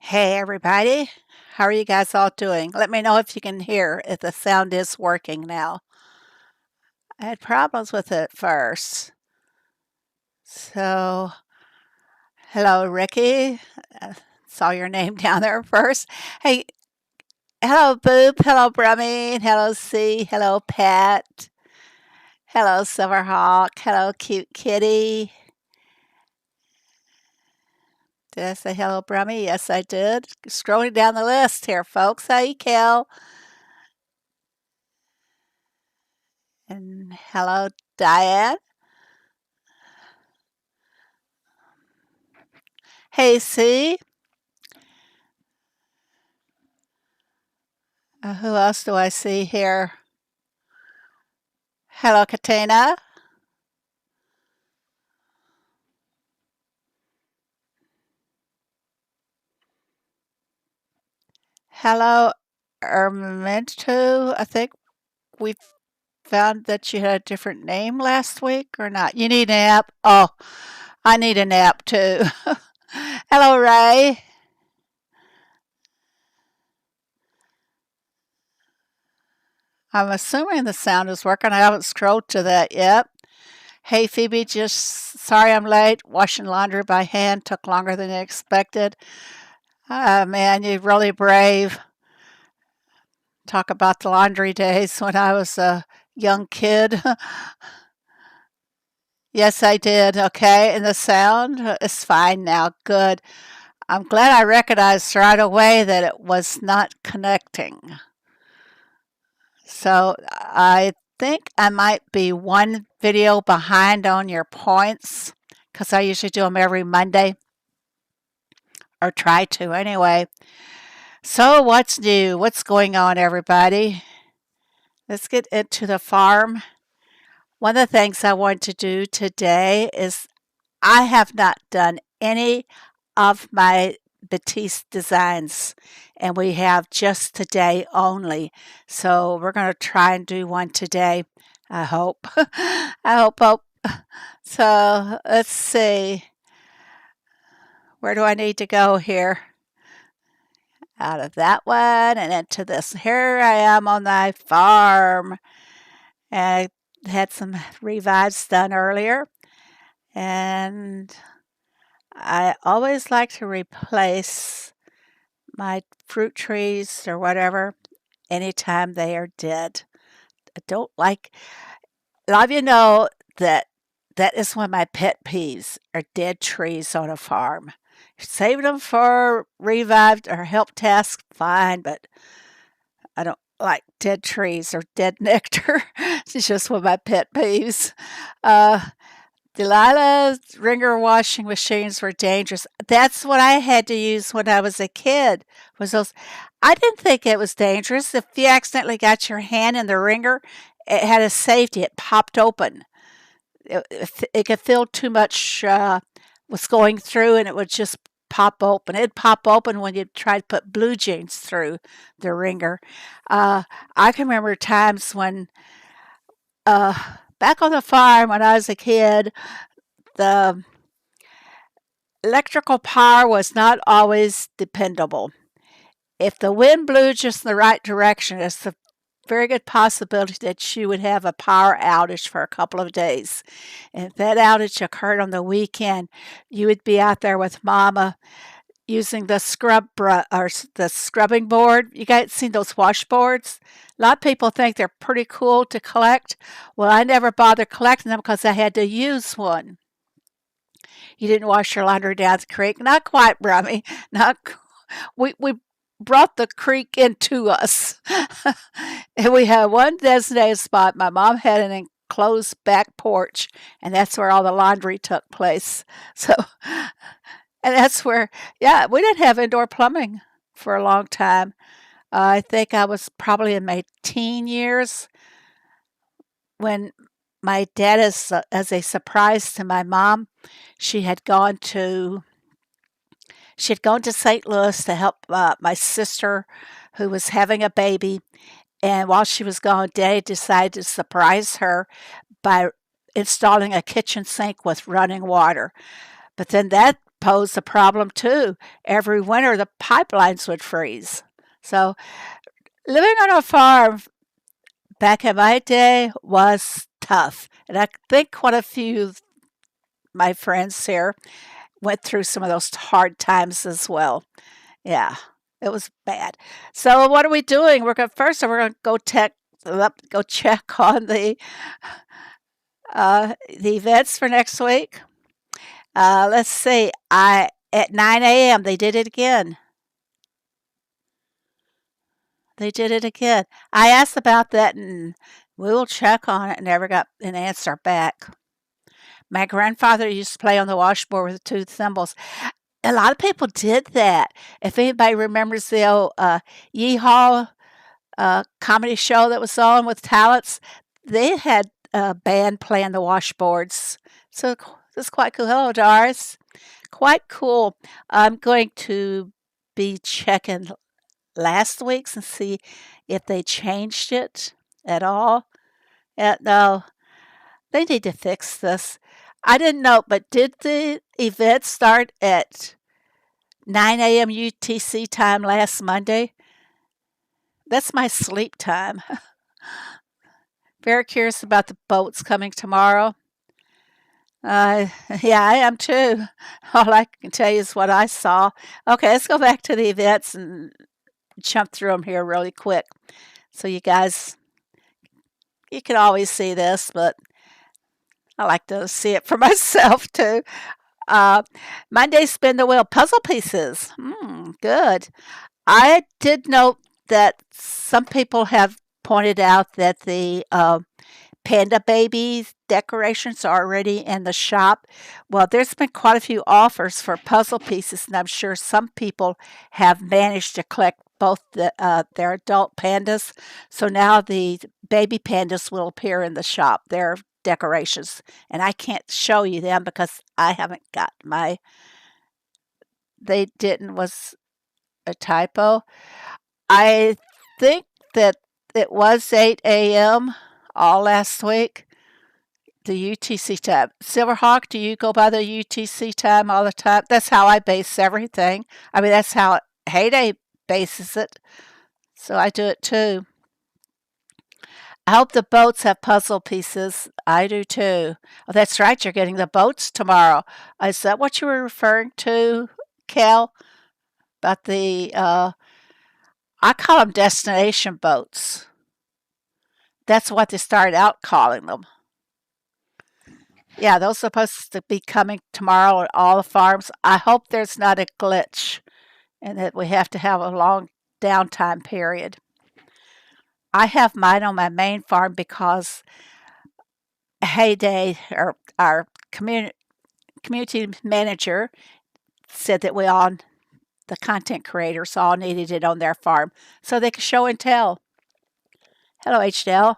Hey everybody, how are you guys all doing? Let me know if you can hear if the sound is working now. I had problems with it first. So, hello Ricky. Uh, Saw your name down there first. Hey, hello Boop, hello Brummy, hello C, hello Pat, hello Silverhawk, hello Cute Kitty. Did I say hello Brummy? Yes, I did. Scrolling down the list here, folks. Hey Kel. And hello Diane. Hey C. Who else do I see here? Hello, Katina. Hello, Ermintu. I think we found that you had a different name last week or not. You need an app? Oh, I need an app too. Hello, Ray. I'm assuming the sound is working. I haven't scrolled to that yet. Hey, Phoebe, just sorry I'm late. Washing laundry by hand took longer than expected. Man, you're really brave. Talk about the laundry days when I was a young kid. Yes, I did. Okay. And the sound is fine now. Good. I'm glad I recognized right away that it was not connecting. So I think I might be one video behind on your points because I usually do them every Monday or try to anyway. So, what's new? What's going on, everybody? Let's get into the farm. One of the things I want to do today is I have not done any of my Baptiste designs, and we have just today only. So we're going to try and do one today. I hope. I hope. So let's see. Where do I need to go here? Out of that one and into this. Here I am on my farm. And I had some revives done earlier. And I always like to replace my fruit trees or whatever anytime they are dead. I don't like, a lot of you know that that is one of my pet peeves are dead trees on a farm. Saving them for revived or help tasks, fine, but I don't like dead trees or dead nectar. It's just one of my pet peeves. Uh, Delilah's wringer washing machines were dangerous. That's what I had to use when I was a kid. Was those? I didn't think it was dangerous. If you accidentally got your hand in the wringer, it had a safety. It popped open. It could feel too much was going through, and it would just pop open. It'd pop open when you try to put blue jeans through the wringer. Uh, I can remember times when uh, back on the farm when I was a kid, the electrical power was not always dependable. If the wind blew just in the right direction, it's a very good possibility that you would have a power outage for a couple of days. And if that outage occurred on the weekend, you would be out there with mama using the the scrubbing board. You guys seen those washboards? A lot of people think they're pretty cool to collect. Well, I never bothered collecting them because I had to use one. You didn't wash your laundry down the creek. Not quite, Brummy. Not we brought the creek into us. And we had one designated spot. My mom had an enclosed back porch, and that's where all the laundry took place. So, and that's where, yeah, we didn't have indoor plumbing for a long time. I think I was probably in my teen years when my dad, as a surprise to my mom, she had gone to St. Louis to help my sister who was having a baby. And while she was gone, Daddy decided to surprise her by installing a kitchen sink with running water. But then that posed a problem too. Every winter, the pipelines would freeze. So living on a farm back in my day was tough. And I think quite a few of my friends here went through some of those hard times as well. Yeah, it was bad. So what are we doing? We're gonna go check on the events for next week. Let's see. I At 9 a.m. they did it again. They did it again. I asked about that and we will check on it. Never got an answer back. My grandfather used to play on the washboard with two thimbles. A lot of people did that. If anybody remembers the old Yeehaw comedy show that was on with talents, they had a band playing the washboards. So it's quite cool. Hello, Doris. Quite cool. I'm going to be checking last week's and see if they changed it at all. No, they need to fix this. I didn't know, but did the event start at 9 a.m. UTC time last Monday? That's my sleep time. Very curious about the boats coming tomorrow. Yeah, I am too. All I can tell you is what I saw. Okay, let's go back to the events and jump through them here really quick. So you guys, you can always see this, but I like to see it for myself too. Monday, spin the wheel, puzzle pieces. Good. I did note that some people have pointed out that the panda baby decorations are already in the shop. Well, there's been quite a few offers for puzzle pieces, and I'm sure some people have managed to collect both their adult pandas. So now the baby pandas will appear in the shop. They're decorations, and I can't show you them because I haven't got my. They didn't was a typo. I think that it was 8 a.m. all last week. The UTC time. Silverhawk, do you go by the UTC time all the time? That's how I base everything. I mean, that's how Heyday bases it. So I do it too. I hope the boats have puzzle pieces. I do too. Oh, that's right. You're getting the boats tomorrow. Is that what you were referring to, Cal? About the, I call them destination boats. That's what they started out calling them. Yeah, those are supposed to be coming tomorrow at all the farms. I hope there's not a glitch and that we have to have a long downtime period. I have mine on my main farm because Heyday, or our community manager, said that the content creators all needed it on their farm so they could show and tell. Hello, HDL.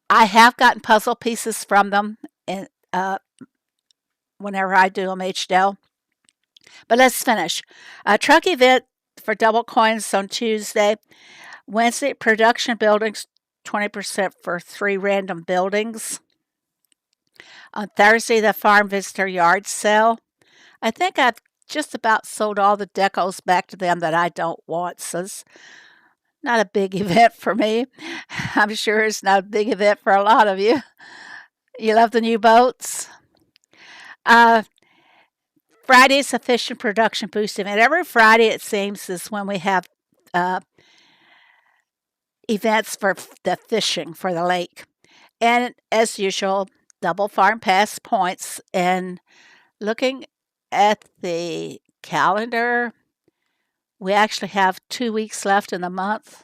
I have gotten puzzle pieces from them and whenever I do them, HDL. But let's finish. A truck event for double coins on Tuesday. Wednesday, production buildings, 20% for 3 random buildings. On Thursday, the farm visitor yard sale. I think I've just about sold all the decos back to them that I don't want, so it's not a big event for me. I'm sure it's not a big event for a lot of you. You love the new boats? Uh, Friday's a fishing production boost event. Every Friday, it seems, is when we have events for the fishing for the lake. And as usual, double farm pass points. And looking at the calendar, we actually have 2 weeks left in the month.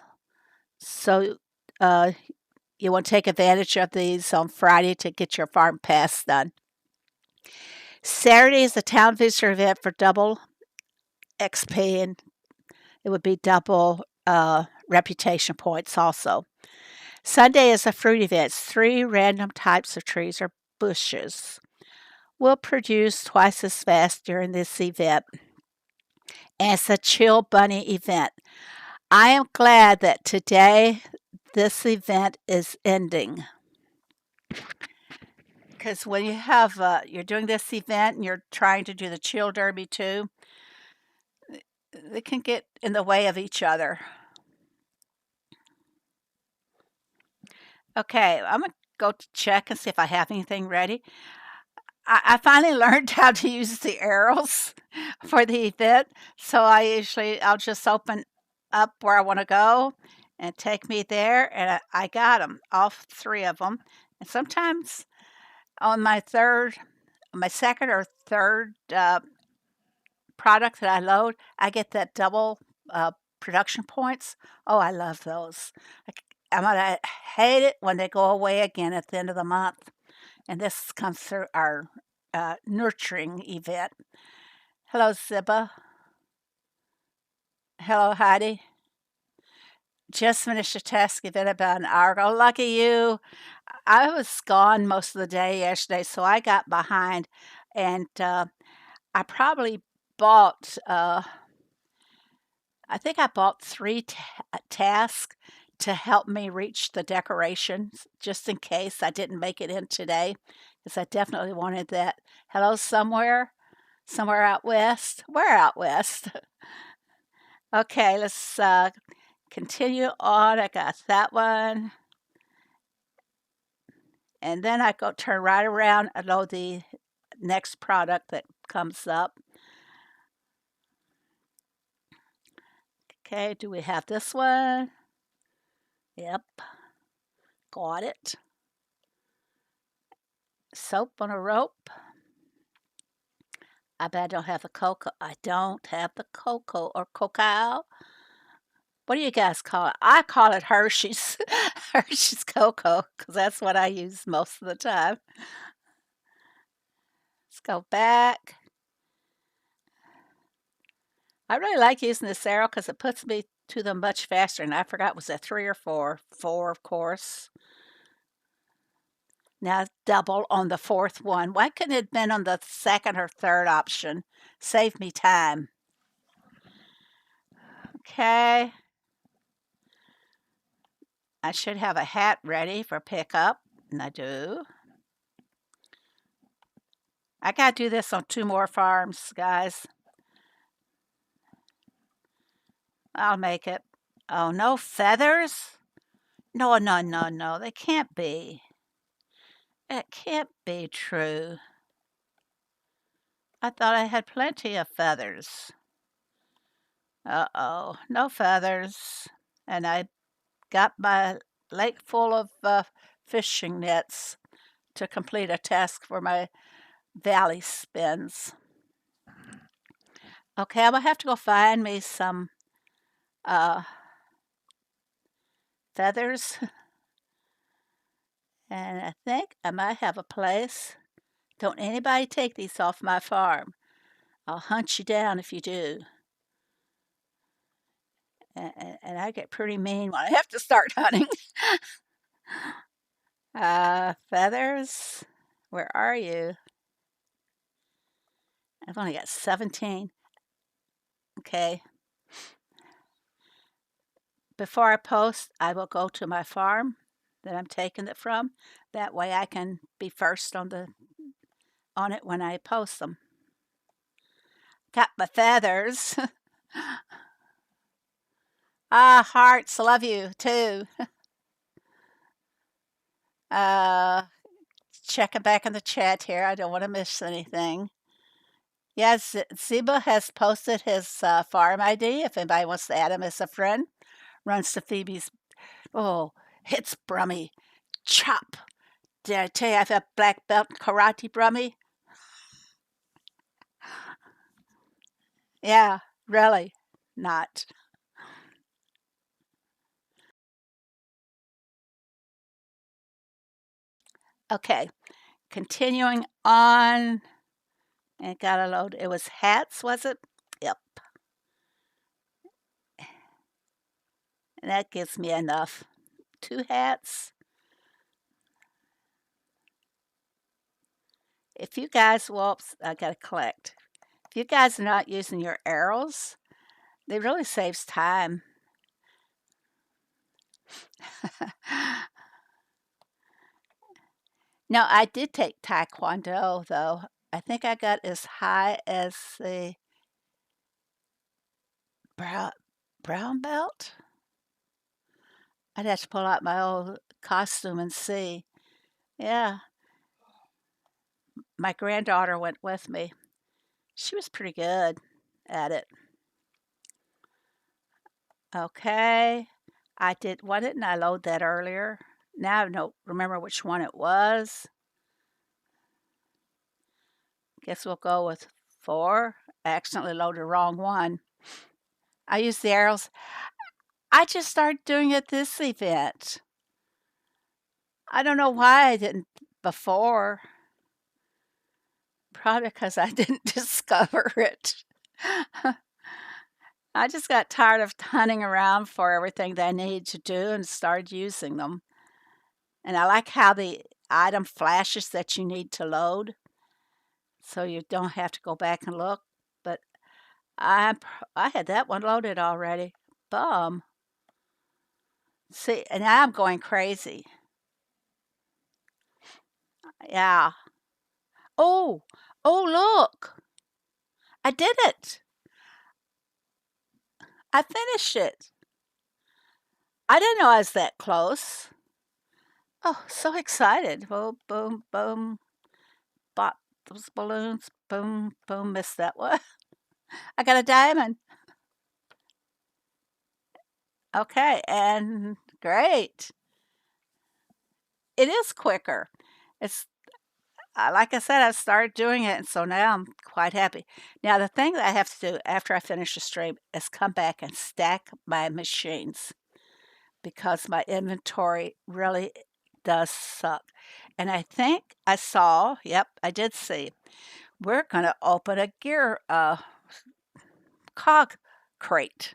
So you want to take advantage of these on Friday to get your farm pass done. Saturday is the town visitor event for double XP, and it would be double reputation points also. Sunday is a fruit event. 3 random types of trees or bushes will produce twice as fast during this event. And it's a chill bunny event. I am glad that today this event is ending. Because when you have, you're doing this event and you're trying to do the chill derby too, they can get in the way of each other. Okay, I'm gonna go to check and see if I have anything ready. I finally learned how to use the arrows for the event, so I'll just open up where I want to go and take me there, and I got them, all three of them. And sometimes on my second or third product that I load, I get that double production points. Oh, I love those. I'm gonna hate it when they go away again at the end of the month. And this comes through our nurturing event. Hello, Ziba. Hello, Heidi. Just finished a task event about an hour ago. Lucky you. I was gone most of the day yesterday, so I got behind, and I probably bought. I think I bought three tasks to help me reach the decorations, just in case I didn't make it in today, because I definitely wanted that. Hello, somewhere out west. Where out west? Okay, let's continue on. I got that one. And then I go turn right around and load the next product that comes up. Okay, do we have this one? Yep, got it. Soap on a rope. I bet I don't have the cocoa. I don't have the cocoa or cacao. What do you guys call it? I call it Hershey's. Hershey's cocoa, because that's what I use most of the time. Let's go back. I really like using this arrow because it puts me to them much faster. And I forgot, was it 3 or 4? 4, of course. Now double on the fourth one. Why couldn't it have been on the second or third option? Save me time. Okay. I should have a hat ready for pickup, and I do. I got to do this on 2 more farms, guys. I'll make it. Oh, no feathers? No, no, no, no. They can't be. It can't be true. I thought I had plenty of feathers. Uh-oh, no feathers. And I got my lake full of fishing nets to complete a task for my valley spins. Okay, I'm gonna have to go find me some feathers. And I think I might have a place. Don't anybody take these off my farm. I'll hunt you down if you do. And I get pretty mean when I have to start hunting. Feathers, where are you? I've only got 17. Okay. Before I post, I will go to my farm that I'm taking it from. That way I can be first on it when I post them. Got my feathers. Hearts, love you too. Checking back in the chat here. I don't want to miss anything. Yes, Ziba has posted his farm ID if anybody wants to add him as a friend. Runs to Phoebe's. Oh, it's Brummy. Chop. Did I tell you I've got black belt karate, Brummy? Yeah, really. Not. Okay, continuing on. And got a load. It was hats, was it? Yep. And that gives me enough. 2 hats. If you guys, whoops, I gotta collect. If you guys are not using your arrows, it really saves time. No, I did take Taekwondo, though. I think I got as high as the brown, brown belt. I'd have to pull out my old costume and see. Yeah, my granddaughter went with me. She was pretty good at it. Okay. Why didn't I load that earlier? Now I don't remember which one it was. Guess we'll go with 4. I accidentally loaded the wrong one. I used the arrows. I just started doing it this event. I don't know why I didn't before. Probably because I didn't discover it. I just got tired of hunting around for everything that I needed to do and started using them. And I like how the item flashes that you need to load, so you don't have to go back and look. But I had that one loaded already. Bum. See, and now I'm going crazy. Yeah. Oh, oh, look. I did it. I finished it. I didn't know I was that close. Oh, so excited. Boom, boom, boom. Bought those balloons. Boom, boom. Missed that one. I got a diamond. Okay, and great. It is quicker. It's like I said, I started doing it, and so now I'm quite happy. Now, the thing that I have to do after I finish the stream is come back and stack my machines because my inventory really does suck. And I think I saw, yep, I did see, we're going to open a gear cog crate.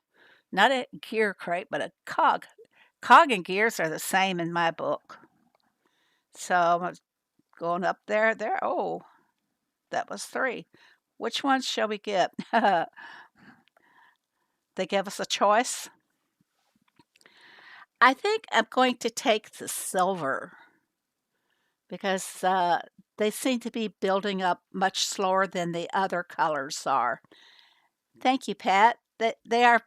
Not a gear crate, but a cog. Cog and gears are the same in my book. So I'm going up there. Oh, that was 3. Which ones shall we get? They give us a choice. I think I'm going to take the silver because they seem to be building up much slower than the other colors are. Thank you, Pat. They are.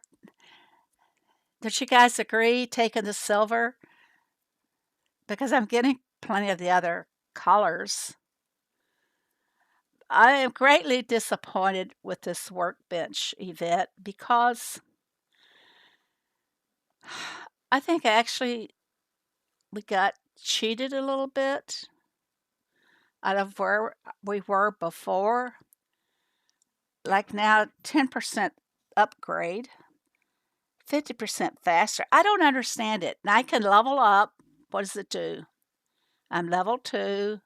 Don't you guys agree taking the silver? Because I'm getting plenty of the other colors. I am greatly disappointed with this workbench event because I think actually we got cheated a little bit out of where we were before. Like now, 10% upgrade, 50% faster. I don't understand it. And I can level up. What does it do? I'm level 2.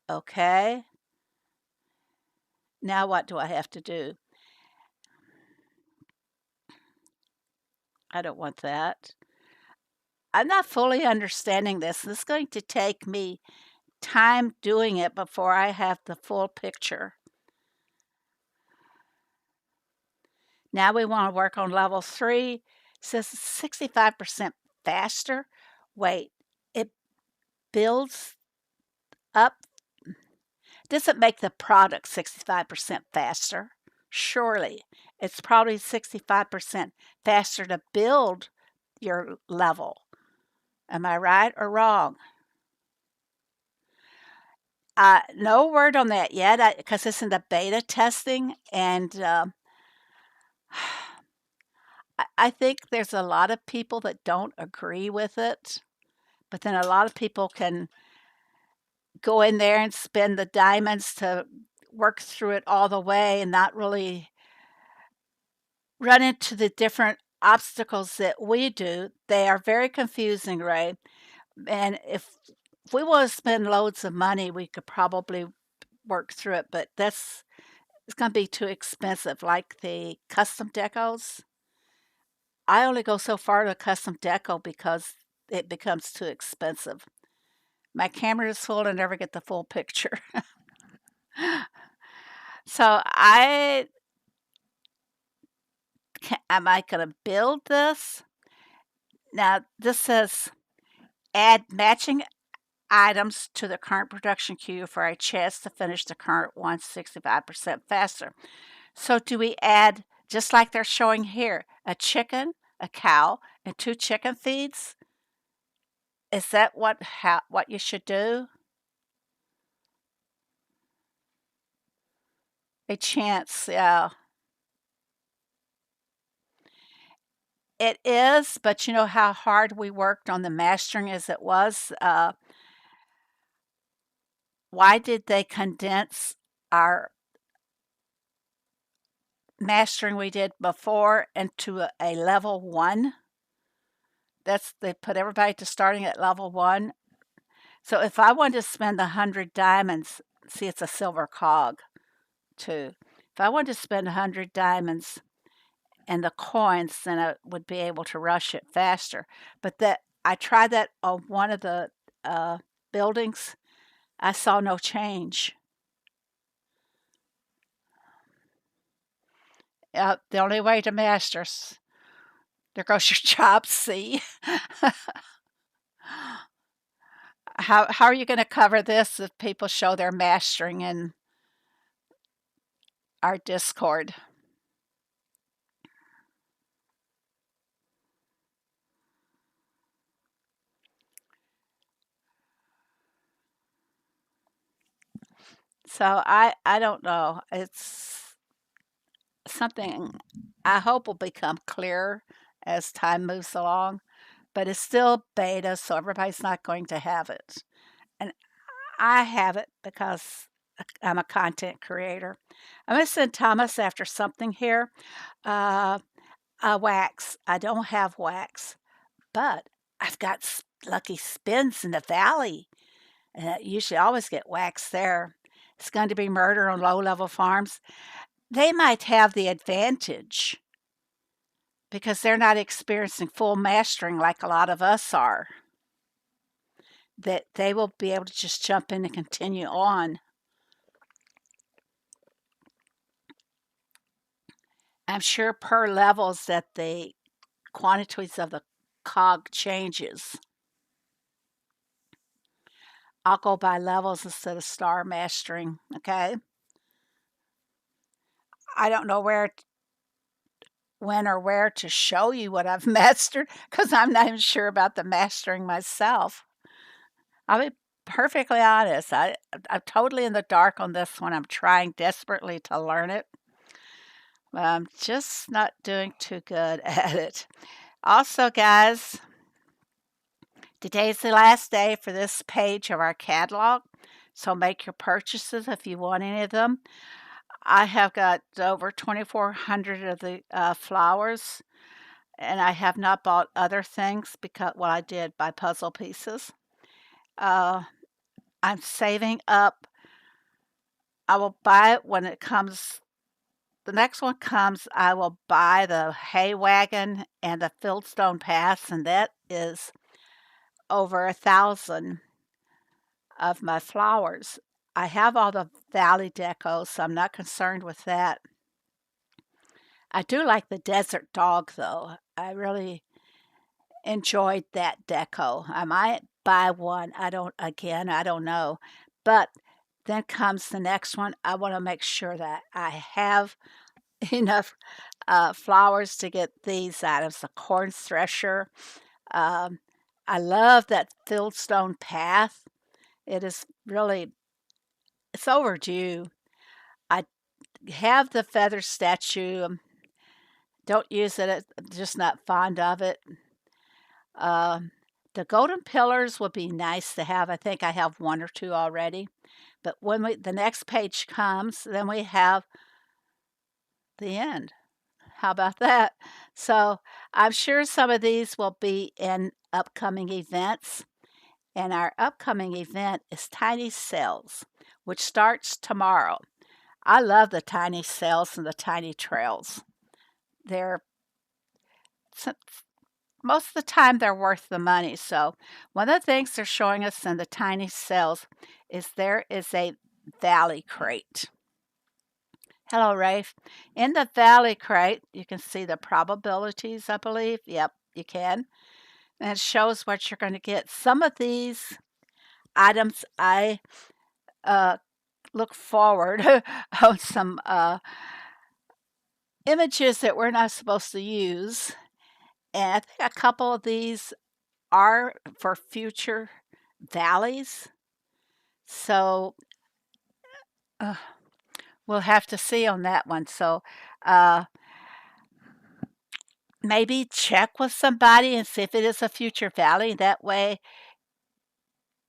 Okay. Now what do I have to do? I don't want that. I'm not fully understanding this. This is going to take me time doing it before I have the full picture. Now we want to work on level 3. It says 65% faster. Wait, it builds up. Doesn't make the product 65% faster. Surely it's probably 65% faster to build your level. Am I right or wrong? No word on that yet because it's in the beta testing, and I think there's a lot of people that don't agree with it, but then a lot of people can go in there and spend the diamonds to work through it all the way and not really run into the different obstacles that we do. They are very confusing, Ray. And if we want to spend loads of money, we could probably work through it, but it's going to be too expensive. Like the custom decos, I only go so far to custom deco because it becomes too expensive. My camera is full and never get the full picture. So am I going to build this? Now this says add matching items to the current production queue for a chance to finish the current one 65% faster. So do we add, just like they're showing here, a chicken, a cow, and 2 chicken feeds? Is that what you should do? A chance, yeah. It is, but you know how hard we worked on the mastering as it was? Why did they condense our mastering we did before into a level 1? They put everybody to starting at level 1. So if I wanted to spend 100 diamonds, see, it's a silver cog too. If I wanted to spend 100 diamonds and the coins, then I would be able to rush it faster. But that I tried that on one of the buildings. I saw no change. The only way to master. There goes your job, see? How are you going to cover this if people show their mastering in our Discord? So I don't know. It's something I hope will become clearer as time moves along, but it's still beta, so everybody's not going to have it. And I have it because I'm a content creator. I'm going to send Thomas after something here. Uh, wax. I don't have wax, but I've got lucky spins in the valley. And I usually always get wax there. It's going to be murder on low-level farms. They might have the advantage because they're not experiencing full mastering like a lot of us are. That they will be able to just jump in and continue on. I'm sure per levels that the quantities of the cog changes. I'll go by levels instead of star mastering, okay? I don't know when or where to show you what I've mastered because I'm not even sure about the mastering myself. I'll be perfectly honest. I'm totally in the dark on this one. I'm trying desperately to learn it, but I'm just not doing too good at it. Also, guys, today's the last day for this page of our catalog, so make your purchases if you want any of them. I have got over 2,400 of the flowers, and I have not bought other things because, well, I did buy puzzle pieces. I'm saving up. I will buy it when it comes. The next one comes, I will buy the hay wagon and the fieldstone pass, and that is over 1,000 of my flowers. I have all the valley deco, so I'm not concerned with that. I do like the desert dog, though. I really enjoyed that deco. I might buy one. I don't know. But then comes the next one. I want to make sure that I have enough flowers to get these items. The corn thresher. Um, I love that fieldstone path. It is really, it's overdue. I have the feather statue. Don't use it. I'm just not fond of it. The golden pillars would be nice to have. I think I have 1 or 2 already. But when the next page comes, then we have the end. How about that? So I'm sure some of these will be in upcoming events. And our upcoming event is Tiny Cells, which starts tomorrow. I love the tiny cells and the tiny trails. They're most of the time they're worth the money. So one of the things they're showing us in the tiny cells is there is a valley crate. Hello, Rafe. In the valley crate, you can see the probabilities, I believe. Yep, you can. And it shows what you're going to get. Some of these items I look forward on some images that we're not supposed to use. And I think a couple of these are for future valleys. So we'll have to see on that one. So maybe check with somebody and see if it is a future valley. That way,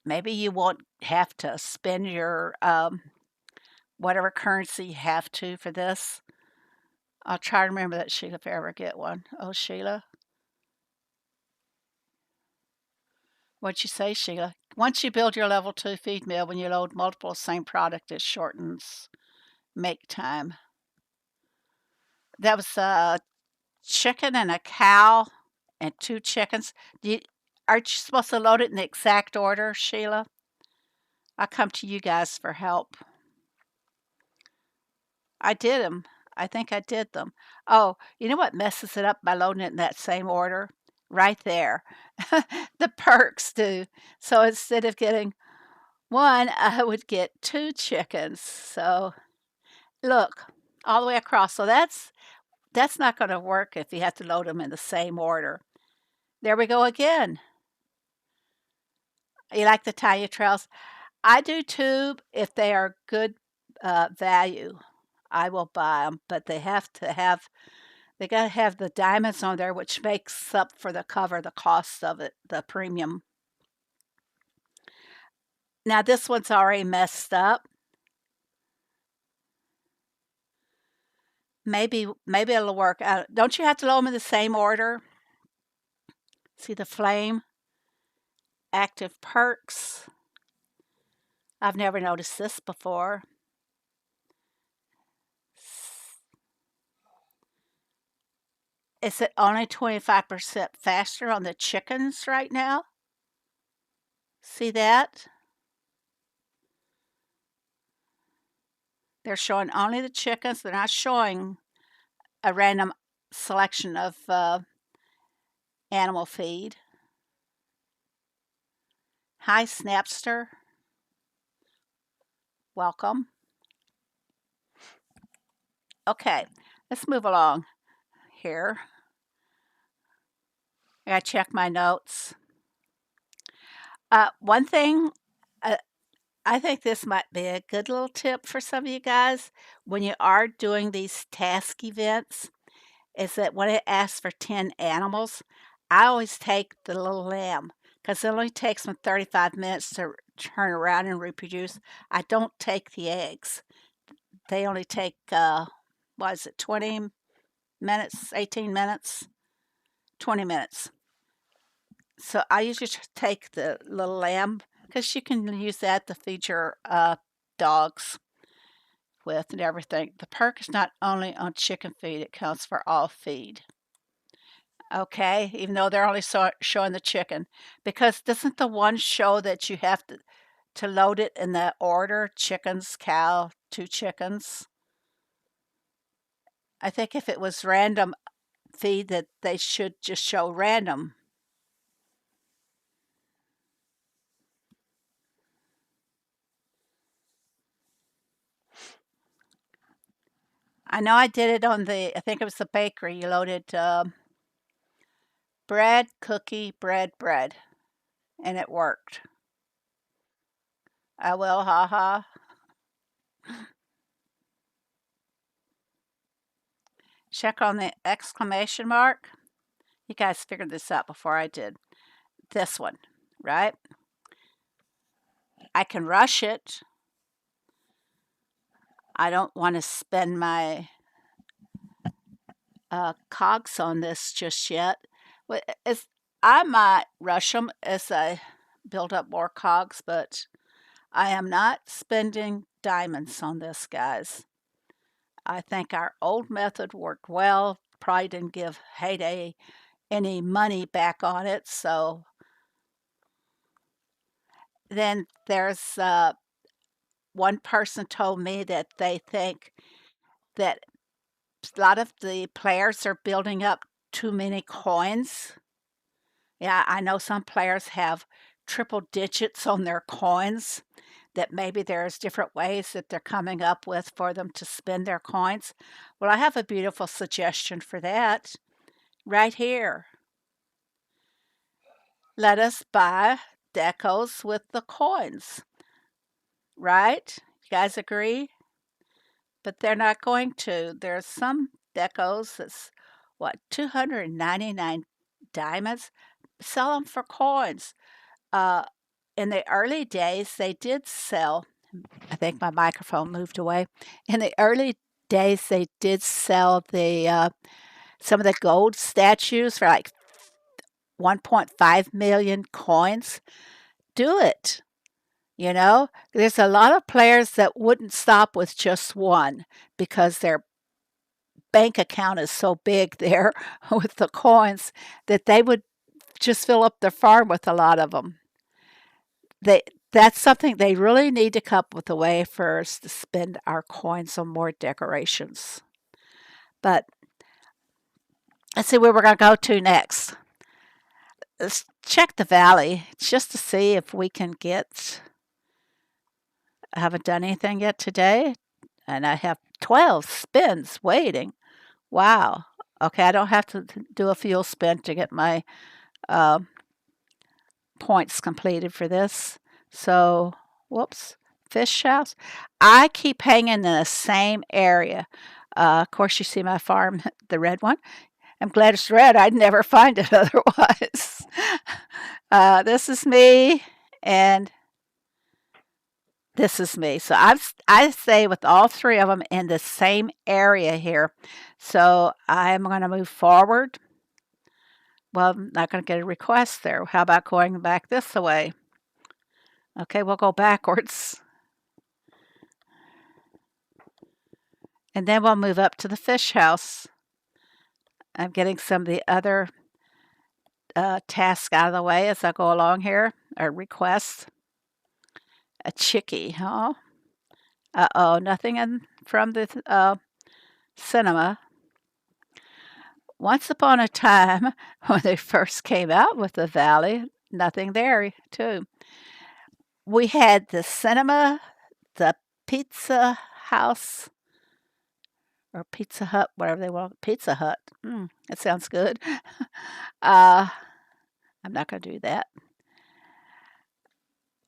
maybe you won't have to spend your whatever currency you have to for this. I'll try to remember that, Sheila, if I ever get one. Oh, Sheila. What'd you say, Sheila? Once you build your level 2 feed mill, when you load multiple same product, it shortens make time. That was a chicken and a cow and 2 chickens. Aren't you supposed to load it in the exact order, Sheila? I come to you guys for help. I did them. I think I did them. Oh, you know what messes it up by loading it in that same order? Right there. The perks do. So instead of getting 1, I would get 2 chickens. So look, all the way across. So that's not going to work if you have to load them in the same order. There we go again. You like the tiny trails? I do too. If they are good value, I will buy them. But they got to have the diamonds on there, which makes up for the cost of it, the premium. Now this one's already messed up. Maybe it'll work out. Don't you have to load them in the same order? See the flame? Active perks. I've never noticed this before. Is it only 25% faster on the chickens right now? See that? They're showing only the chickens. They're not showing a random selection of animal feed. Hi, Snapster. Welcome. Okay, let's move along here. I gotta check my notes. One thing, I think this might be a good little tip for some of you guys when you are doing these task events, is that when it asks for 10 animals, I always take the little lamb because it only takes them 35 minutes to turn around and reproduce. I don't take the eggs. They only take, 20 minutes, 18 minutes, 20 minutes. So I usually take the little lamb because you can use that to feed your dogs with and everything. The perk is not only on chicken feed, it counts for all feed. Okay, even though they're only showing the chicken. Because doesn't the one show that you have to load it in the order? Chickens, cow, 2 chickens. I think if it was random feed that they should just show random. I know I did it on I think it was the bakery. You loaded bread, cookie, bread, and it worked. I will, haha. Check on the exclamation mark. You guys figured this out before I did. This one, right? I can rush it. I don't want to spend my cogs on this just yet. I might rush them as I build up more cogs, but I am not spending diamonds on this, guys. I think our old method worked well. Probably didn't give Heyday any money back on it. So then there's one person told me that they think that a lot of the players are building up too many coins. Yeah, I know some players have triple digits on their coins, that maybe there's different ways that they're coming up with for them to spend their coins. Well, I have a beautiful suggestion for that right here. Let us buy decos with the coins, right? You guys agree? But they're not going to. There's some decos that's what, 299 diamonds. Sell them for coins. Uh, in the early days, they did sell. I think my microphone moved away. In the early days, they did sell the some of the gold statues for like 1.5 million coins. Do it. You know, there's a lot of players that wouldn't stop with just one because their bank account is so big there with the coins that they would just fill up their farm with a lot of them. They That's something they really need to come up with a way for us to spend our coins on more decorations. But let's see where we're going to go to next. Let's check the valley just to see if we can get. I haven't done anything yet today, and I have 12 spins waiting. Wow. Okay, I don't have to do a fuel spin to get my uh, points completed for this. So, whoops, fish house. I keep hanging in the same area. Of course, you see my farm, the red one. I'm glad it's red. I'd never find it otherwise. This is me, and this is me. So I stay with all three of them in the same area here. So I'm going to move forward. Well, I'm not going to get a request there. How about going back this way? Okay, we'll go backwards. And then we'll move up to the fish house. I'm getting some of the other tasks out of the way as I go along here, or requests. A chickie, huh? Uh-oh, nothing in from the cinema. Once upon a time, when they first came out with the Valley, nothing there, too. We had the cinema, the pizza house, or Pizza Hut, whatever they want. Pizza Hut. That sounds good. I'm not going to do that.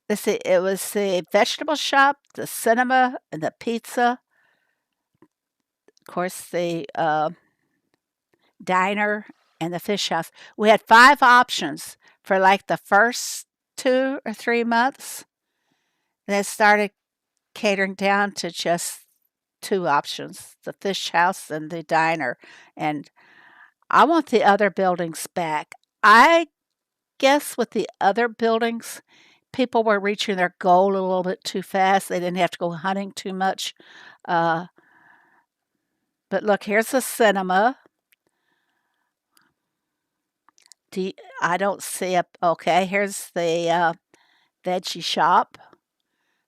Let's see, it was the vegetable shop, the cinema, and the pizza. Of course, the diner and the fish house. We had 5 options for like the first 2 or 3 months. Then it started catering down to just 2 options, the fish house and the diner. And I want the other buildings back. I guess with the other buildings, people were reaching their goal a little bit too fast. They didn't have to go hunting too much. Uh, but look, here's the cinema. I don't see a. Okay, here's the veggie shop.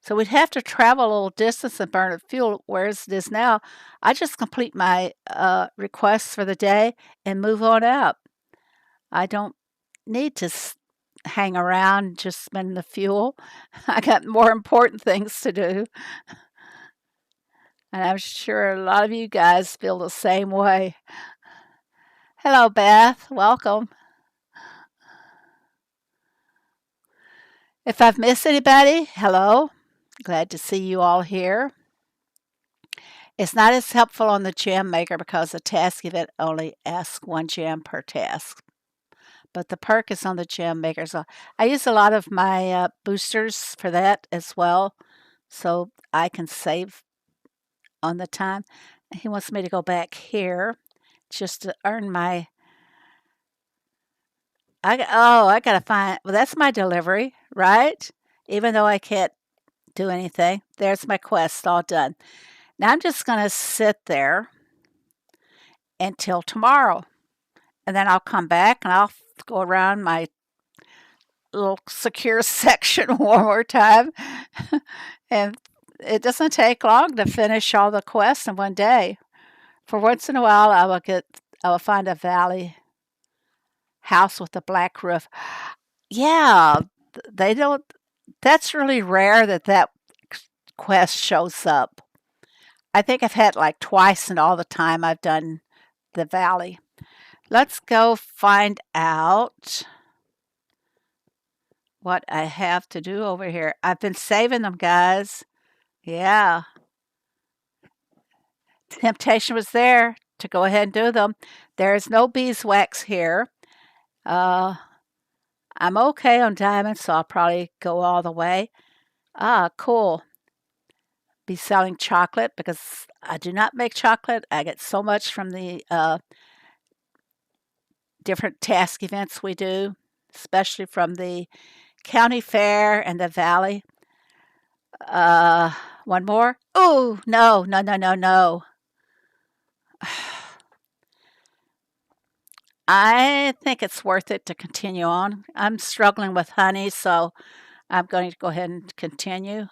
So we'd have to travel a little distance and burn fuel, whereas it is now, I just complete my requests for the day and move on out. I don't need to hang around just spending the fuel. I got more important things to do. And I'm sure a lot of you guys feel the same way. Hello, Beth. Welcome. If I've missed anybody, hello. Glad to see you all here. It's not as helpful on the gem maker because the task event only asks 1 gem per task. But the perk is on the gem maker. So I use a lot of my boosters for that as well. So I can save on the time. He wants me to go back here just to earn my. I got to find. Well, that's my delivery, right? Even though I can't do anything. There's my quest all done. Now I'm just going to sit there until tomorrow. And then I'll come back and I'll go around my little secure section one more time. And it doesn't take long to finish all the quests in one day. For once in a while, I will find a valley house with a black roof. Yeah, they don't. That's really rare that quest shows up. I think I've had like twice in all the time I've done the valley. Let's go find out what I have to do over here. I've been saving them, guys. Yeah. Temptation was there to go ahead and do them. There's no beeswax here. Uh, I'm okay on diamonds, so I'll probably go all the way. Ah, cool. Be selling chocolate because I do not make chocolate. I get so much from the different task events we do, especially from the county fair and the valley. One more. Oh, no, no, no, no, no. I think it's worth it to continue on. I'm struggling with honey, so I'm going to go ahead and continue.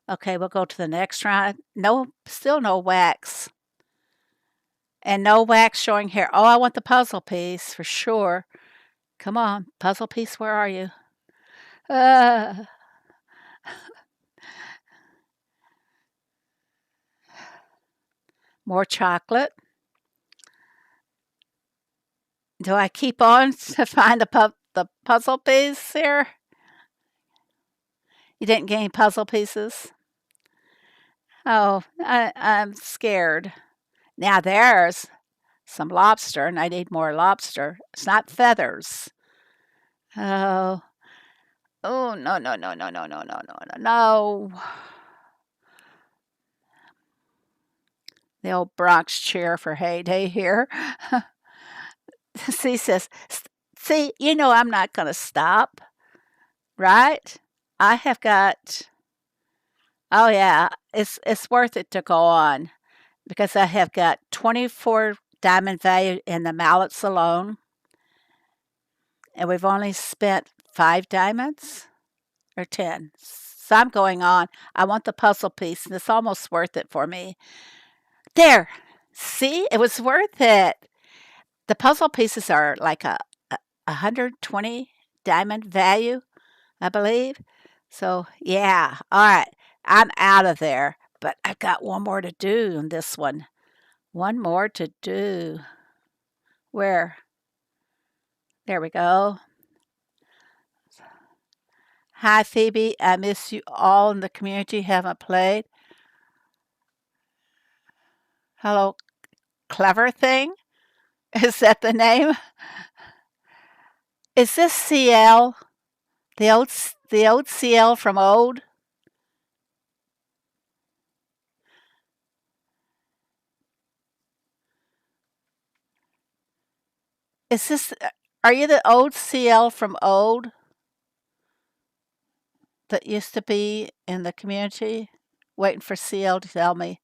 Okay, we'll go to the next round. No, still no wax. And no wax showing here. Oh, I want the puzzle piece for sure. Come on, puzzle piece, where are you? More chocolate. Do I keep on to find the puzzle piece here? You didn't get any puzzle pieces? Oh, I'm scared. Now there's some lobster, and I need more lobster. It's not feathers. Oh, oh no, no, no, no, no, no, no, no, no, no. The old Bronx cheer for heyday here. C says, see, you know I'm not going to stop, right? I have got, oh yeah, it's worth it to go on because I have got 24 diamond value in the mallets alone. And we've only spent 5 diamonds or 10. So I'm going on. I want the puzzle piece, and it's almost worth it for me. There. See, it was worth it. The puzzle pieces are like a 120 diamond value, I believe. So, yeah. All right. I'm out of there, but I've got one more to do in this one. One more to do. Where? There we go. Hi, Phoebe. I miss you all in the community. Haven't played. Hello, clever thing? Is that the name? Is this CL? The old CL from old? Is this, are you the old CL from old that used to be in the community? Waiting for CL to tell me.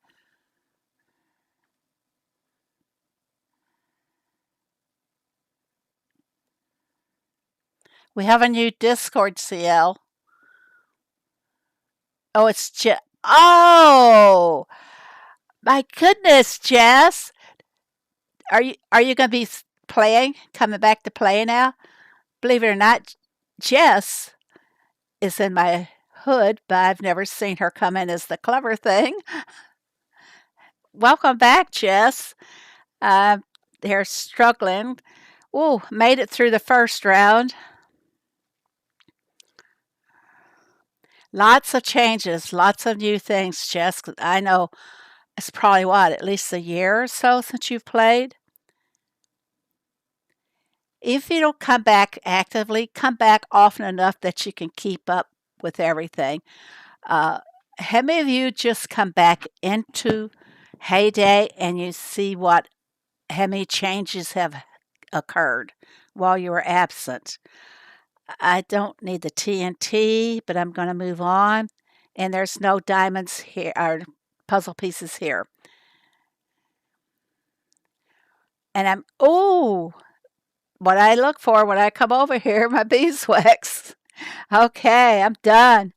We have a new Discord CL. Oh, it's Oh, my goodness, Jess. Are you going to be playing? Coming back to play now? Believe it or not, Jess is in my hood, but I've never seen her come in as the clever thing. Welcome back, Jess. Uh, they're struggling. Ooh, made it through the first round. Lots of changes, lots of new things, Jess. 'Cause I know it's probably at least a year or so since you've played. If you don't come back actively, come back often enough that you can keep up with everything. How many of you just come back into Heyday and you see how many changes have occurred while you were absent? I don't need the TNT, but I'm going to move on. And there's no diamonds here or puzzle pieces here. And what I look for when I come over here, my beeswax. Okay, I'm done.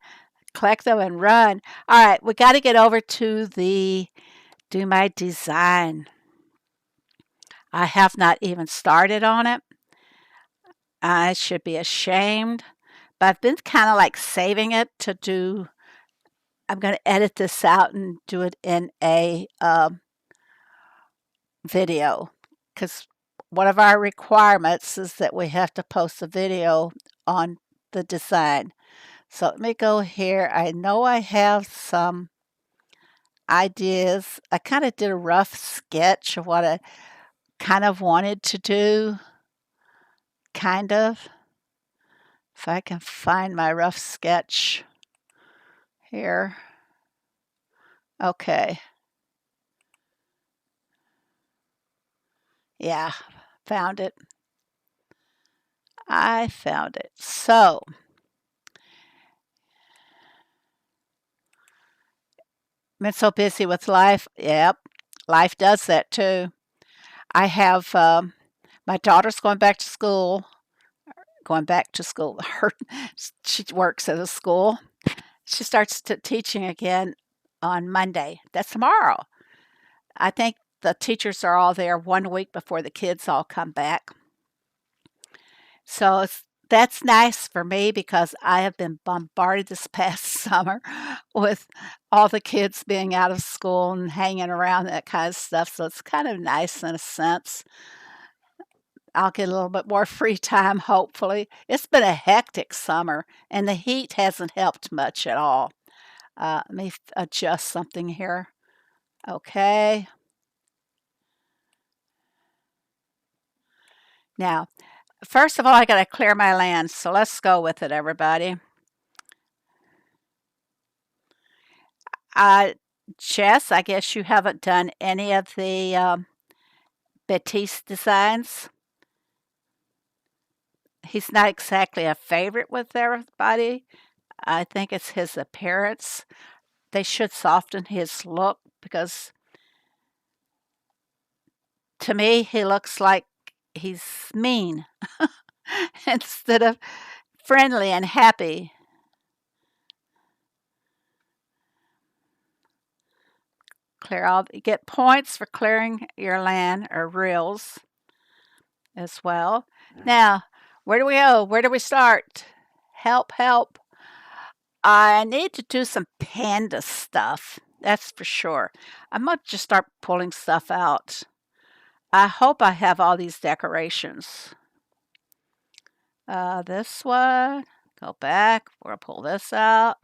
Collect them and run. All right, we got to get over to do my design. I have not even started on it. I should be ashamed, but I've been kind of like saving it to do. I'm going to edit this out and do it in a video because one of our requirements is that we have to post a video on the design. So let me go here. I know I have some ideas. I kind of did a rough sketch of what I kind of wanted to do. Kind of. If I can find my rough sketch here. Okay. Yeah, found it. I found it. So, been so busy with life. Yep, life does that too. I have my daughter's going back to school. Going back to school. She works at a school. She starts teaching again on Monday. That's tomorrow. I think the teachers are all there 1 week before the kids all come back. So that's nice for me because I have been bombarded this past summer with all the kids being out of school and hanging around, that kind of stuff. So it's kind of nice in a sense. I'll get a little bit more free time, hopefully. It's been a hectic summer, and the heat hasn't helped much at all. Let me adjust something here. Okay. Now, first of all, I got to clear my land. So let's go with it, everybody. Jess, I guess you haven't done any of the Baptiste designs. He's not exactly a favorite with everybody. I think it's his appearance. They should soften his look because to me, he looks like he's mean instead of friendly and happy. You get points for clearing your land or reels as well. Now, where do we go? Where do we start? Help, help. I need to do some panda stuff. That's for sure. I might just start pulling stuff out. I hope I have all these decorations. This one, go back. We're gonna pull this out.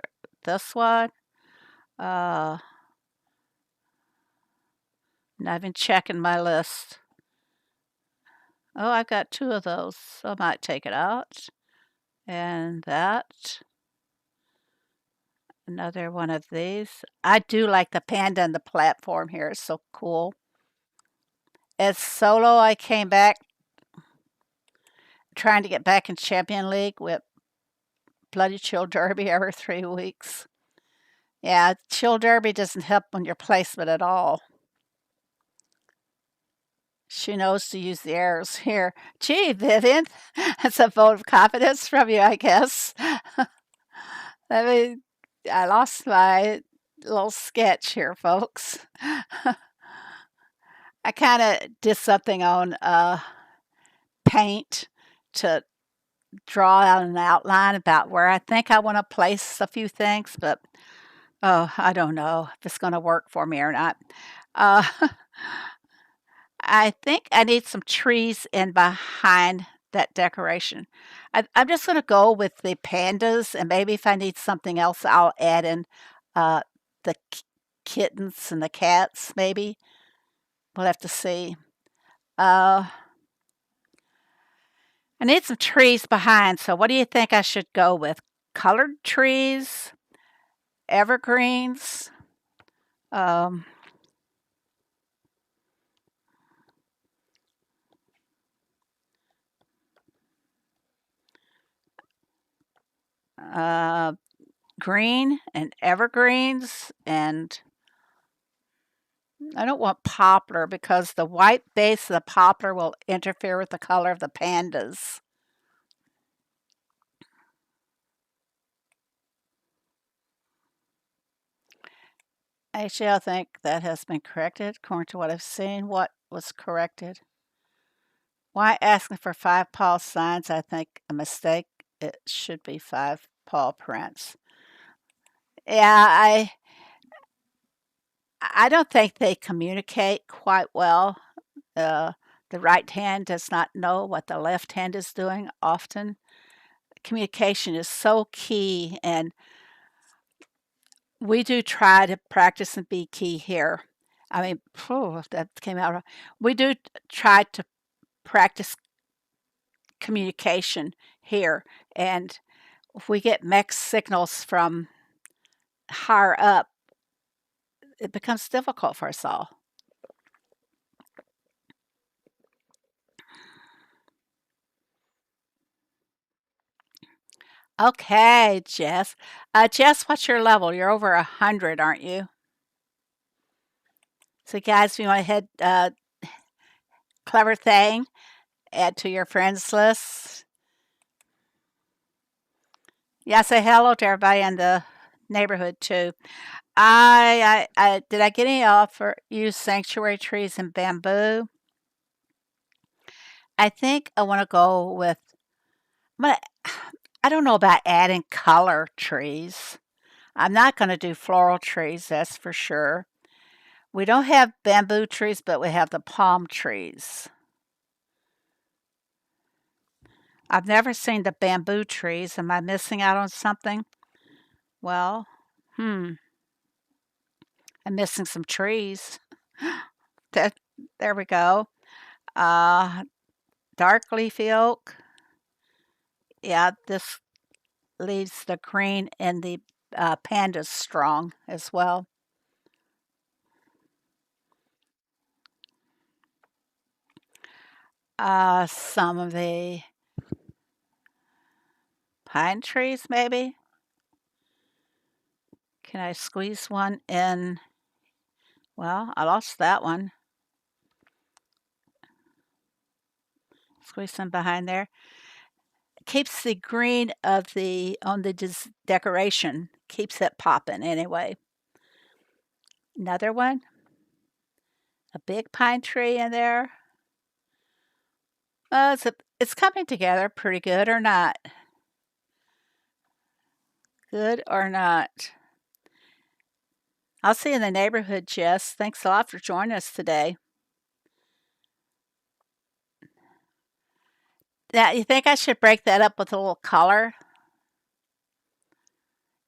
This one. Uh, not even checking my list. Oh, I've got 2 of those, so I might take it out. And that. Another one of these. I do like the panda and the platform here. It's so cool. As solo, I came back trying to get back in Champion League with Bloody Chill Derby every 3 weeks. Yeah, Chill Derby doesn't help on your placement at all. She knows to use the arrows here. Gee, Vivian, that's a vote of confidence from you, I guess. I mean, I lost my little sketch here, folks. I kind of did something on paint to draw out an outline about where I think I want to place a few things, but oh, I don't know if it's going to work for me or not. Uh, I think I need some trees in behind that decoration. I'm just going to go with the pandas, and maybe if I need something else, I'll add in uh, the kittens and the cats, maybe. We'll have to see. Uh, I need some trees behind, so what do you think I should go with? Colored trees, evergreens, um, uh, green and evergreens, and I don't want poplar because the white base of the poplar will interfere with the color of the pandas. Actually, I think that has been corrected according to what I've seen. What was corrected? Why asking for 5 paw signs? I think a mistake. It should be 5 paw prints. Yeah, I don't think they communicate quite well. Uh, the right hand does not know what the left hand is doing often. Communication is so key, and we do try to practice and be key here. I mean, phew, that came out wrong. We do try to practice communication here, and if we get mixed signals from higher up, it becomes difficult for us all. Okay, Jess. Jess, what's your level? You're over 100, aren't you? So, guys, if you want to head clever thing, add to your friends list. Yeah, say hello to everybody in the neighborhood too. I did I get any offer use sanctuary trees and bamboo? I think I want to go with. I'm gonna, I don't know about adding color trees. I'm not going to do floral trees, that's for sure. We don't have bamboo trees, but we have the palm trees. I've never seen the bamboo trees. Am I missing out on something? Well, I'm missing some trees. That, there we go. Uh, dark leafy oak. Yeah, this leaves the green and the pandas strong as well. Some of the pine trees, maybe. Can I squeeze one in? Well, I lost that one. Squeeze some behind there. Keeps the green of the on the decoration. Keeps it popping anyway. Another one. A big pine tree in there. It's coming together pretty good or not? Good or not? I'll see you in the neighborhood, Jess. Thanks a lot for joining us today. Now, you think I should break that up with a little color?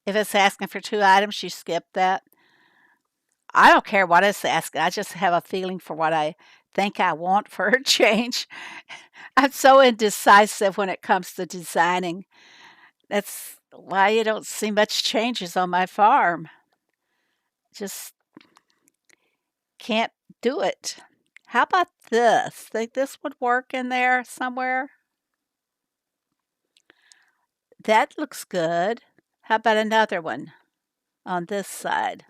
If it's asking for 2 items, you skip that. I don't care what it's asking. I just have a feeling for what I think I want for a change. I'm so indecisive when it comes to designing. That's why you don't see much changes on my farm. Just can't do it. How about this? Think this would work in there somewhere? That looks good. How about another one on this side?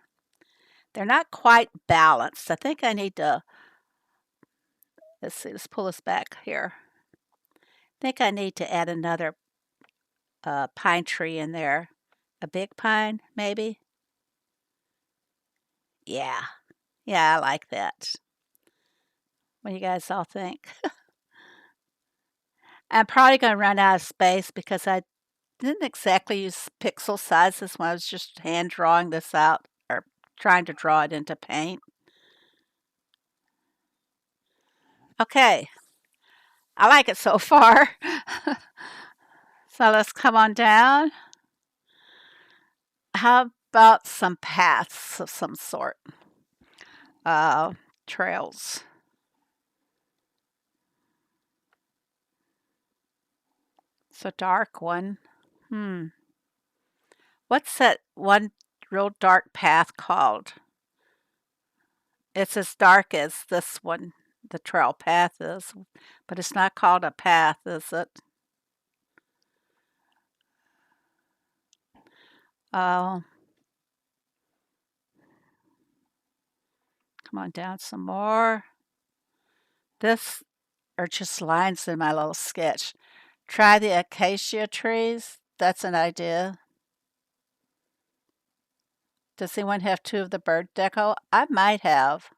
They're not quite balanced. I think I need to, let's see, let's pull this back here. I think I need to add another pine tree in there. A big pine, maybe? Yeah. Yeah, I like that. What do you guys all think? I'm probably going to run out of space because I didn't exactly use pixel sizes when I was just hand drawing this out or trying to draw it into paint. Okay. I like it so far. So let's come on down. How about some paths of some sort? Trails. It's a dark one. What's that one real dark path called? It's as dark as this one, the trail path is, but it's not called a path, is it? Oh, come on down some more. This are just lines in my little sketch. Try the acacia trees. That's an idea. Does anyone have 2 of the bird deco? I might have.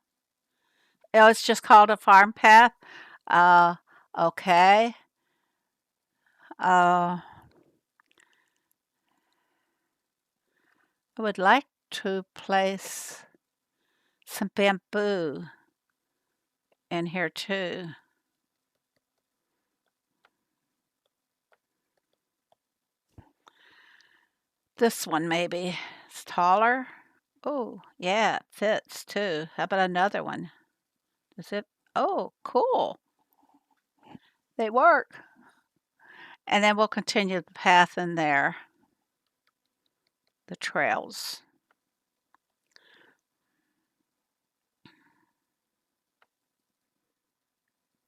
Oh, it's just called a farm path. Uh, Okay. I would like to place some bamboo in here too. This one maybe. It's taller. Oh, yeah, it fits too. How about another one? Does it? Oh, cool. They work. And then we'll continue the path in there, the trails.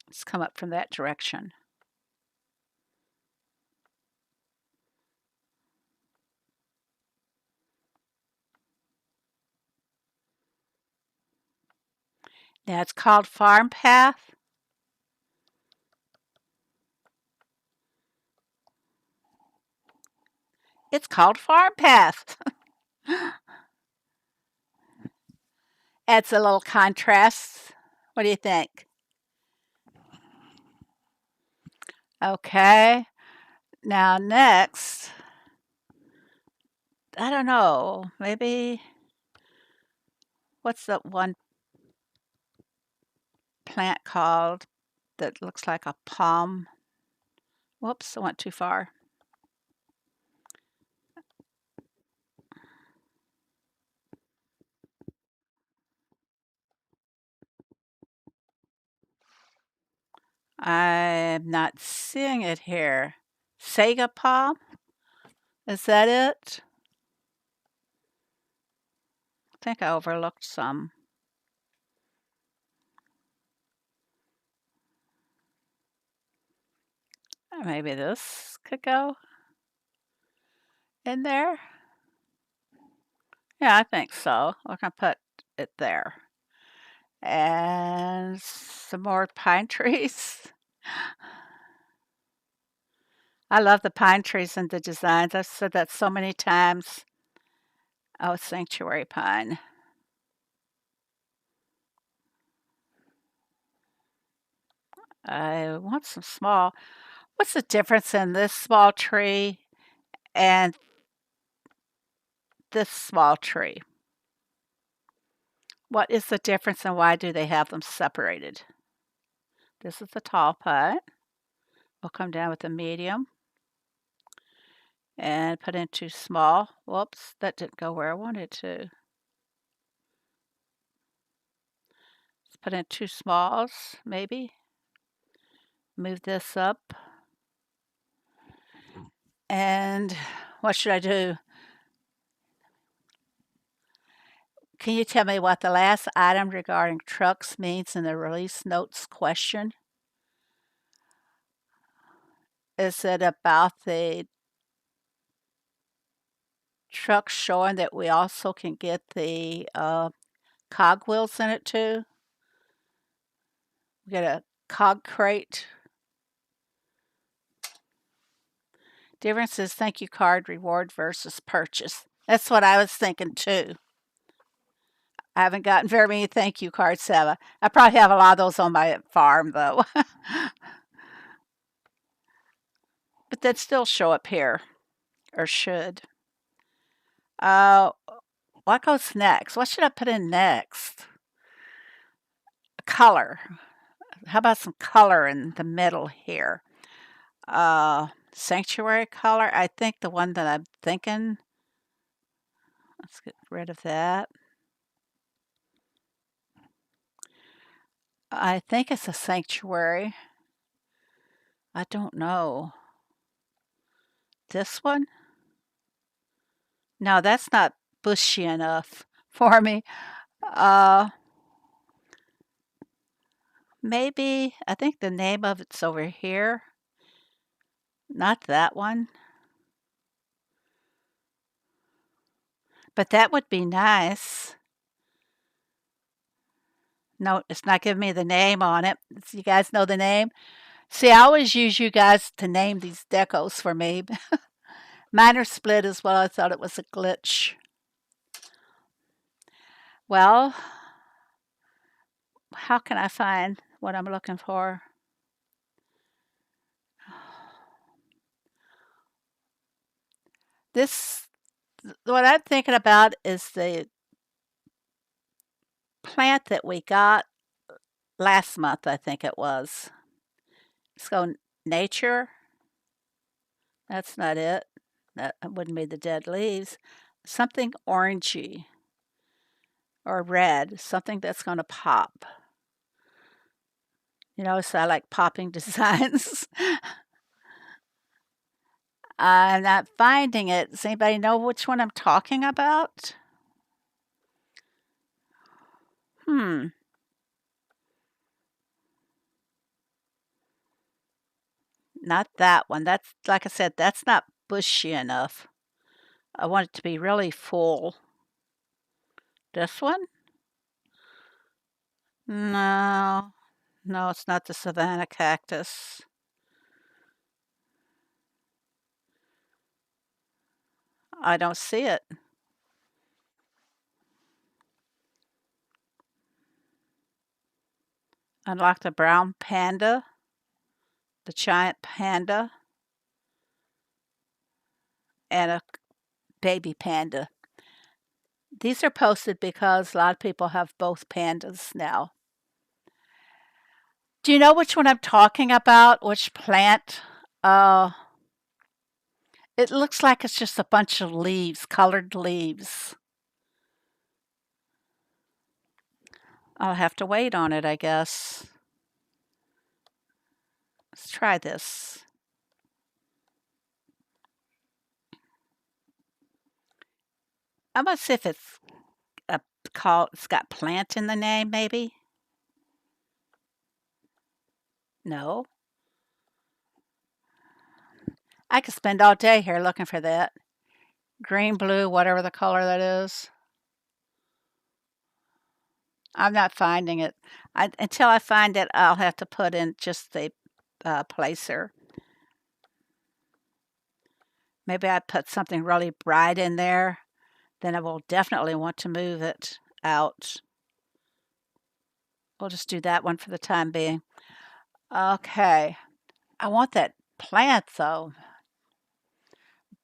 Let's come up from that direction. Now it's called Farm Path. It's called Farm Path. Adds a little contrast. What do you think? Okay. Now next, I don't know, maybe what's that one plant called that looks like a palm? Whoops, I went too far. I'm not seeing it here. Sega palm? Is that it? I think I overlooked some. Maybe this could go in there. Yeah, I think so. We're going to put it there. And some more pine trees. I love the pine trees and the designs. I've said that so many times. Oh, sanctuary pine. I want some small. What's the difference in this small tree and this small tree? What is the difference and why do they have them separated? This is the tall pine. We'll come down with the medium and put in two small. Whoops, that didn't go where I wanted to. Let's put in two smalls, maybe. Move this up. And what should I do? Can you tell me what the last item regarding trucks means in the release notes question? Is it about the truck showing that we also can get the cogwheels in it too? We get a cog crate. Difference is thank you card reward versus purchase. That's what I was thinking too. I haven't gotten very many thank you cards, have I? I probably have a lot of those on my farm though. But they'd still show up here, or should. Uh, what goes next? What should I put in next? Color. How about some color in the middle here? Sanctuary color. I think the one that I'm thinking. Let's get rid of that. I think it's a sanctuary. I don't know. This one? No, that's not bushy enough for me. Uh, maybe, I think the name of it's over here. Not that one. But that would be nice. No, it's not giving me the name on it. You guys know the name? See, I always use you guys to name these decos for me. Mine are split as well. I thought it was a glitch. Well, how can I find what I'm looking for? This, what I'm thinking about is the plant that we got last month, I think it was. Let's go nature. That's not it. That wouldn't be the dead leaves. Something orangey or red, something that's going to pop. You know, so I like popping designs. I'm not finding it. Does anybody know which one I'm talking about? Hmm. Not that one. That's, like I said, that's not bushy enough. I want it to be really full. This one? No. No, it's not the Savannah cactus. I don't see it. Unlock the brown panda, the giant panda, and a baby panda. These are posted because a lot of people have both pandas now. Do you know which one I'm talking about? Which plant? Uh, it looks like it's just a bunch of leaves, colored leaves. I'll have to wait on it, I guess. Let's try this. I'm gonna see if it's it's got plant in the name, maybe. No. I could spend all day here looking for that. Green, blue, whatever the color that is. I'm not finding it. Until I find it, I'll have to put in just the placer. Maybe I put something really bright in there. Then I will definitely want to move it out. We'll just do that one for the time being. Okay. I want that plant though.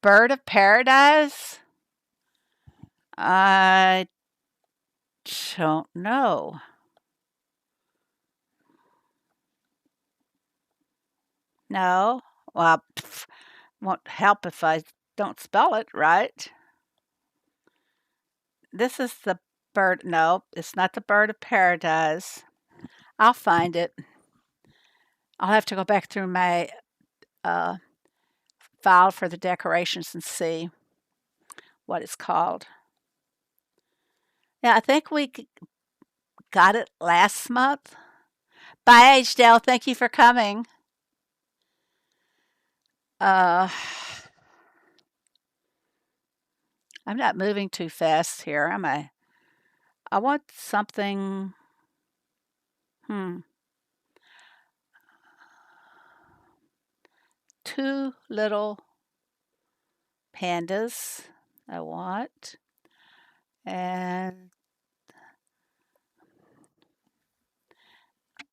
Bird of paradise? I don't know. No. Well, won't help if I don't spell it right. This is the bird. No, it's not the bird of paradise. I'll find it. I'll have to go back through my uh, file for the decorations and see what it's called. Yeah, I think we got it last month. Bye, H-Dale. Thank you for coming. Uh, I'm not moving too fast here, am I? I want something. Two little pandas I want. And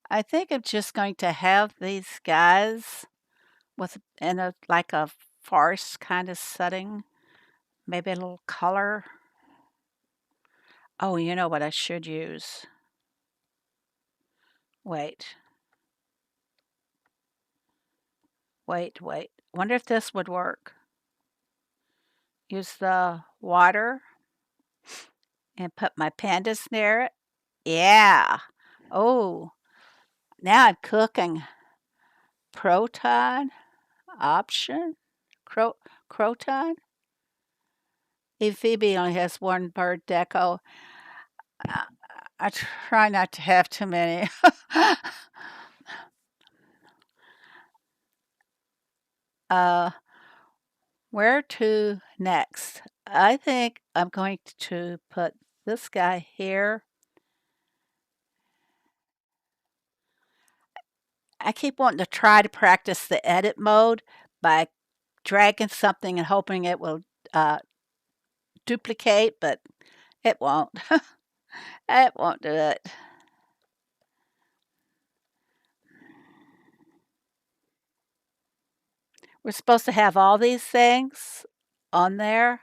I think I'm just going to have these guys with in a like a farce kind of setting. Maybe a little color. Oh, you know what I should use? Wait. Wait. Wonder if this would work. Use the water and put my pandas near it. Yeah. Oh, now I'm cooking. Proton option. Croton. If Phoebe only has one bird deco. I, I try not to have too many. uh, where to next? I think I'm going to put this guy here. I keep wanting to try to practice the edit mode by dragging something and hoping it will uh, duplicate, but it won't. It won't do it. We're supposed to have all these things. on there.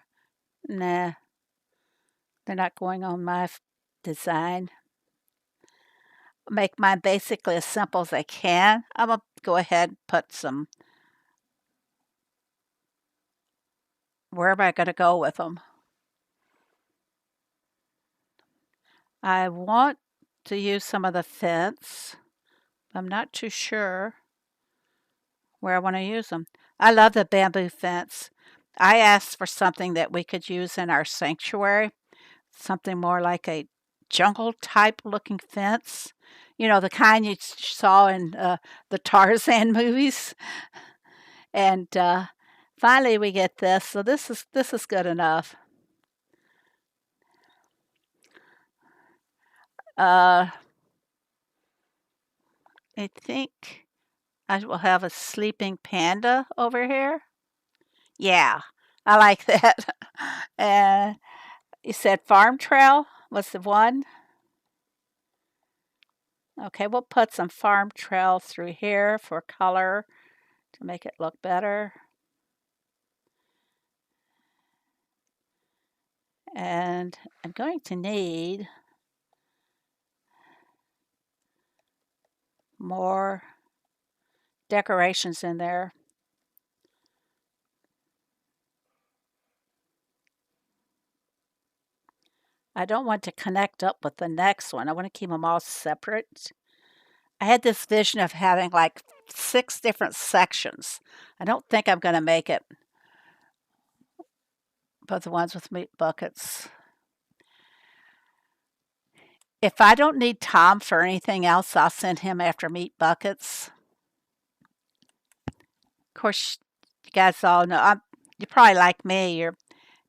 Nah, they're not going on my design. Make mine basically as simple as I can. I'm going to go ahead and put some, where am I going to go with them? I want to use some of the fence. I'm not too sure where I want to use them. I love the bamboo fence. I asked for something that we could use in our sanctuary, something more like a jungle type looking fence. You know, the kind you saw in the Tarzan movies. And finally we get this. So this is good enough. I think I will have a sleeping panda over here. Yeah, I like that. And you said farm trail was the one. Okay, we'll put some farm trail through here for color to make it look better. And I'm going to need more decorations in there. I don't want to connect up with the next one. I want to keep them all separate. I had this vision of having like 6 different sections. I don't think I'm going to make it, but the ones with meat buckets. If I don't need Tom for anything else, I'll send him after meat buckets. Of course, you guys all know, you're probably like me. You're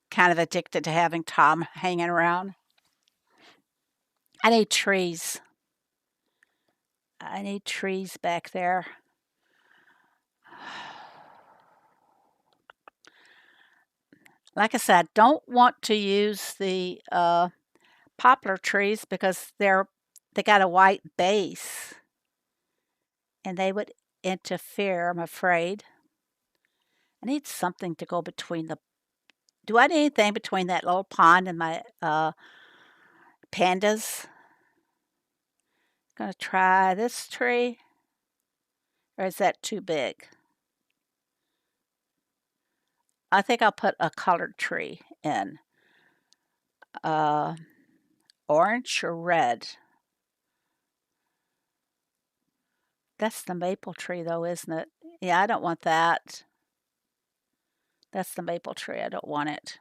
kind of addicted to having Tom hanging around. I need trees. I need trees back there. Like I said, I don't want to use the poplar trees because they got a white base and they would interfere, I'm afraid. I need something to go between the. Do I need anything between that little pond and my pandas? Gonna try this tree, or is that too big? I think I'll put a colored tree in. Uh, Orange or red? That's the maple tree, though, isn't it? Yeah, I don't want that. That's the maple tree. I don't want it.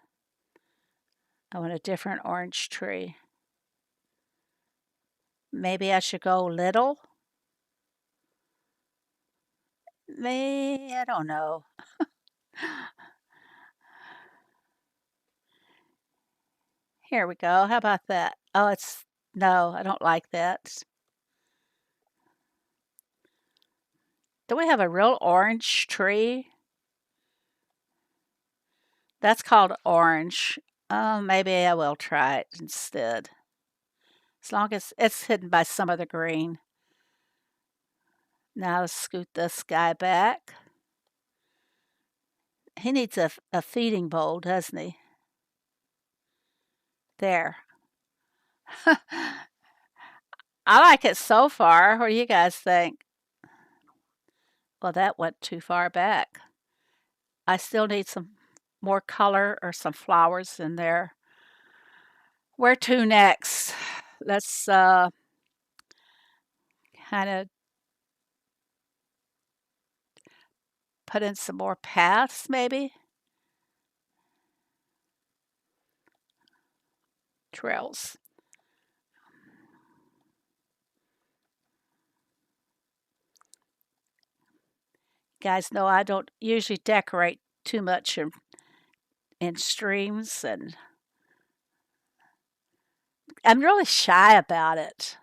I want a different orange tree. Maybe I should go little. Maybe, I don't know. Here we go. How about that? Oh, no, I don't like that. Do we have a real orange tree? That's called orange. Oh, maybe I will try it instead. As long as it's hidden by some of the green. Now let's scoot this guy back. He needs a feeding bowl, doesn't he? There. I like it so far. What do you guys think? Well, that went too far back. I still need some more color or some flowers in there. Where to next? Let's kind of put in some more paths, maybe. Trails. Guys know I don't usually decorate too much in streams, and I'm really shy about it.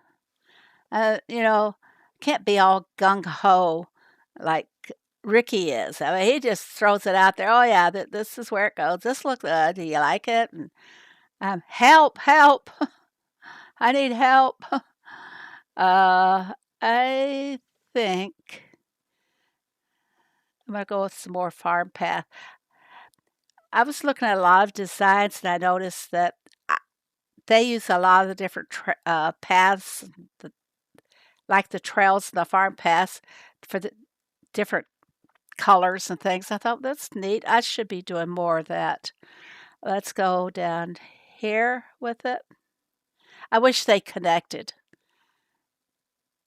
You know, can't be all gung ho like Ricky is. I mean, he just throws it out there. Oh yeah, this is where it goes. This looks good. Do you like it? And help, help! I need help. I think I'm gonna go with some more farm path. I was looking at a lot of designs and I noticed that they use a lot of the different paths, the, like the trails and the farm paths for the different colors and things. I thought that's neat. I should be doing more of that. Let's go down here with it. I wish they connected.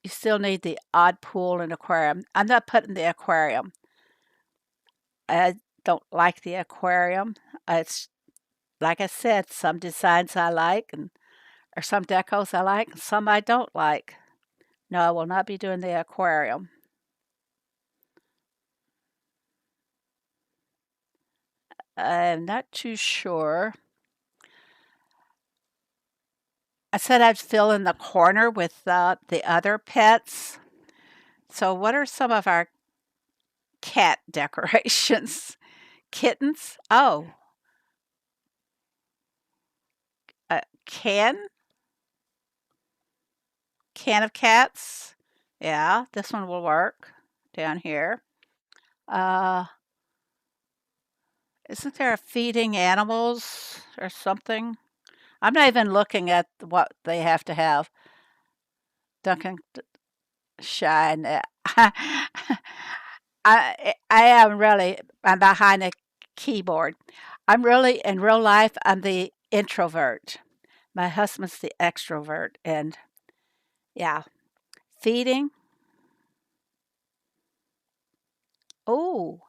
You still need the odd pool and aquarium. I'm not putting the aquarium. I don't like the aquarium. It's like I said, some designs I like and or some decos I like, and some I don't like. No, I will not be doing the aquarium. I'm not too sure. I said I'd fill in the corner with the other pets. So, what are some of our cat decorations? Kittens? Oh, a can of cats. Yeah, this one will work down here. Uh, isn't there a feeding animals or something? I'm not even looking at what they have to have. Duncan Shine. I am really, I'm behind a keyboard. I'm really, in real life, I'm the introvert. My husband's the extrovert. And yeah, feeding. Oh,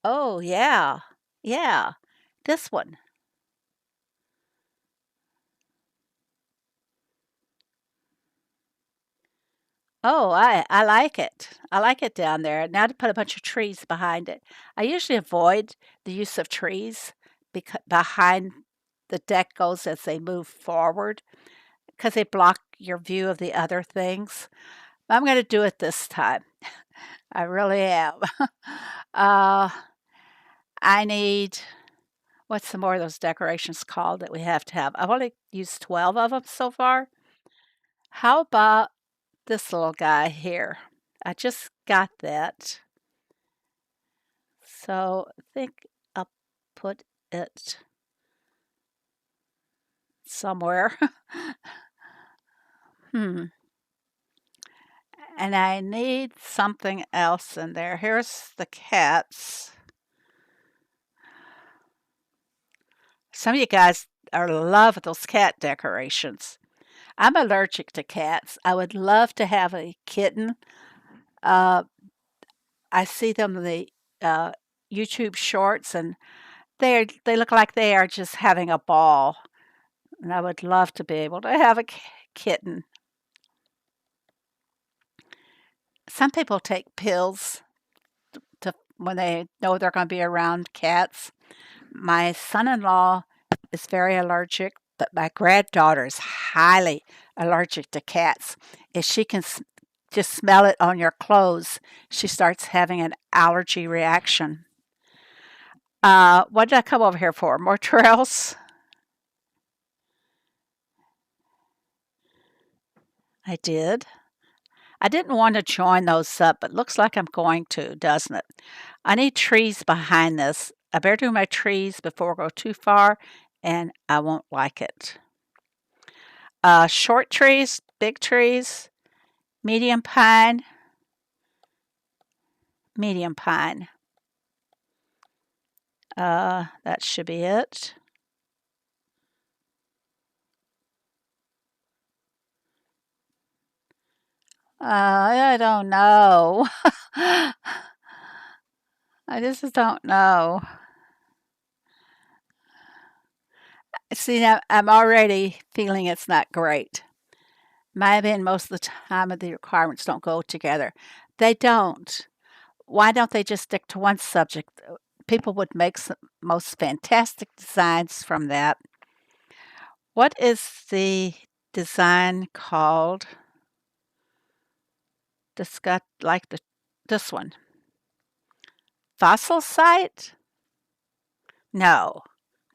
oh, yeah, yeah. This one. Oh, I like it. I like it down there. Now to put a bunch of trees behind it. I usually avoid the use of trees behind the deck goes as they move forward because they block your view of the other things. I'm going to do it this time. I really am. uh, I need, what's some more of those decorations called that we have to have? I've only used 12 of them so far. How about this little guy here? I just got that. So I think I'll put it somewhere. Hmm. And I need something else in there. Here's the cats. Some of you guys are love those cat decorations. I'm allergic to cats. I would love to have a kitten. Uh, I see them in the uh, YouTube shorts, and they look like they are just having a ball. And I would love to be able to have a kitten. Some people take pills to when they know they're going to be around cats. My son-in-law is very allergic, but my granddaughter is highly allergic to cats. If she can just smell it on your clothes, she starts having an allergy reaction. What did I come over here for? More trails? I did. I didn't want to join those up, but looks like I'm going to, doesn't it? I need trees behind this. I better do my trees before I go too far, and I won't like it. Short trees, big trees, medium pine, medium pine. That should be it. I don't know. I just don't know. See, now I'm already feeling it's not great. My opinion, most of the time, the requirements don't go together. They don't. Why don't they just stick to one subject? People would make some most fantastic designs from that. What is the design called? This got like this one. Fossil site? No,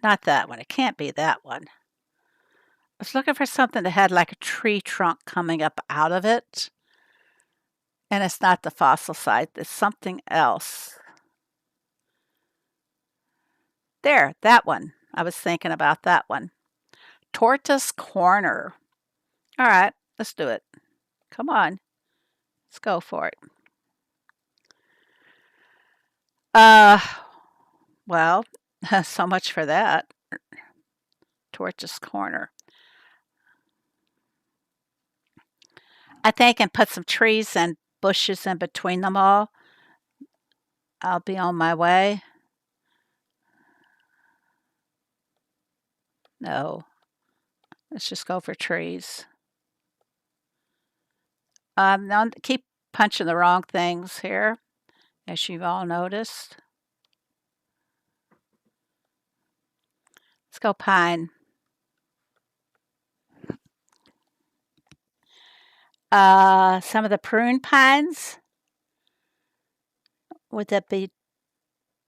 not that one. It can't be that one. I was looking for something that had like a tree trunk coming up out of it. And it's not the fossil site, it's something else. There, that one. I was thinking about that one. Tortoise Corner. All right, let's do it. Come on. Let's go for it. Well, so much for that. Tortoise Corner. I think and put some trees and bushes in between them all. I'll be on my way. No, let's just go for trees. Now keep punching the wrong things here, as you've all noticed. Let's go pine. Some of the prune pines. Would that be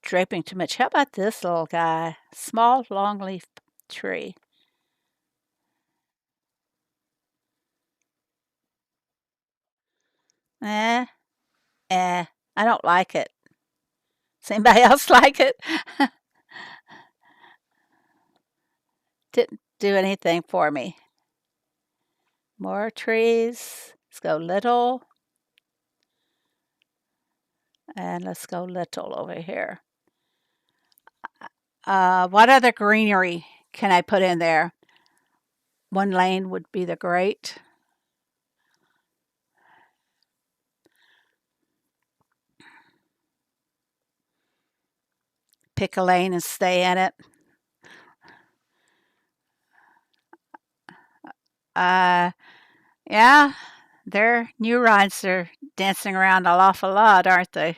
draping too much? How about this little guy? Small longleaf tree. Eh, I don't like it. Does anybody else like it? Didn't do anything for me. More trees. Let's go little. And let's go little over here. What other greenery can I put in there? One lane would be the great. Pick a lane and stay in it. Yeah, their neurons are dancing around an awful lot, aren't they?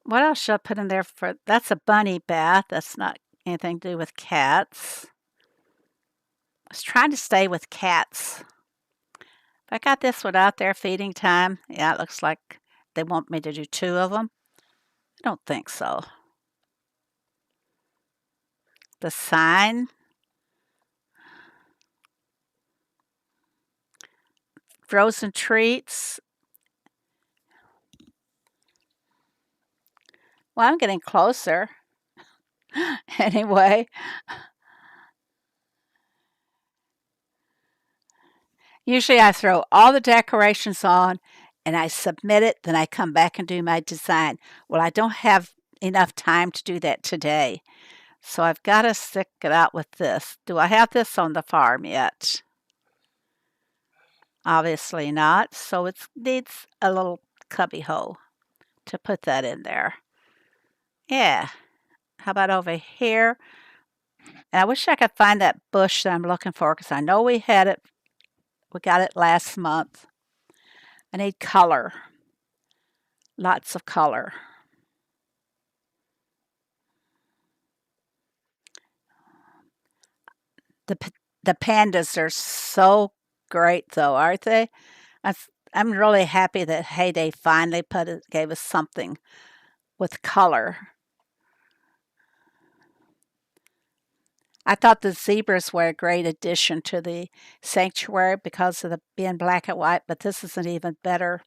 What else should I put in there for? That's a bunny bath. That's not anything to do with cats. I was trying to stay with cats. I got this one out there, feeding time. Yeah, it looks like they want me to do 2 of them. I don't think so. The sign. Frozen treats. Well, I'm getting closer. Anyway. Usually I throw all the decorations on and I submit it, then I come back and do my design. Well, I don't have enough time to do that today. So I've got to stick it out with this. Do I have this on the farm yet? Obviously not. So it needs a little cubby hole to put that in there. Yeah. How about over here? And I wish I could find that bush that I'm looking for because I know we had it. We got it last month. I need color. Lots of color. The pandas are so great, though, aren't they? I'm really happy that Heyday finally gave us something with color. I thought the zebras were a great addition to the sanctuary because of the being black and white, but this isn't even better.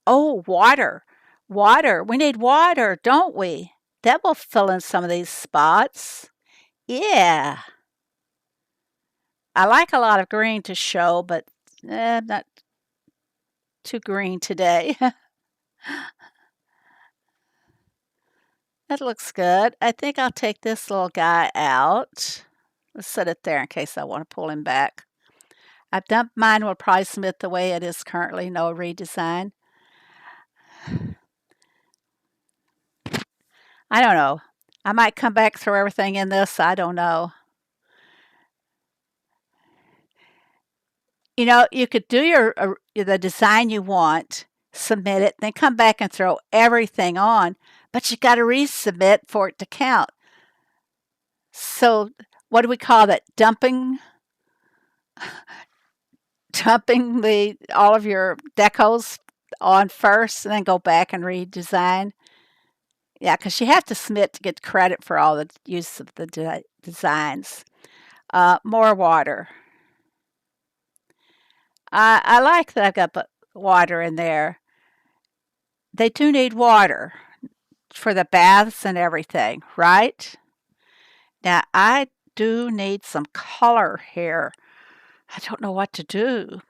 Oh, water. Water. We need water, don't we? That will fill in some of these spots. Yeah. I like a lot of green to show, but not too green today. That looks good. I think I'll take this little guy out. Let's set it there in case I want to pull him back. I've done mine will probably submit the way it is currently, no redesign. I don't know. I might come back, throw everything in this. I don't know. You know, you could do the design you want, submit it, then come back and throw everything on, but you got to resubmit for it to count. So what do we call that? Dumping all of your decos on first and then go back and redesign. Yeah, because you have to submit to get credit for all the use of the designs. More water. I like that I've got water in there. They do need water for the baths and everything, right? Now, I do need some color here. I don't know what to do.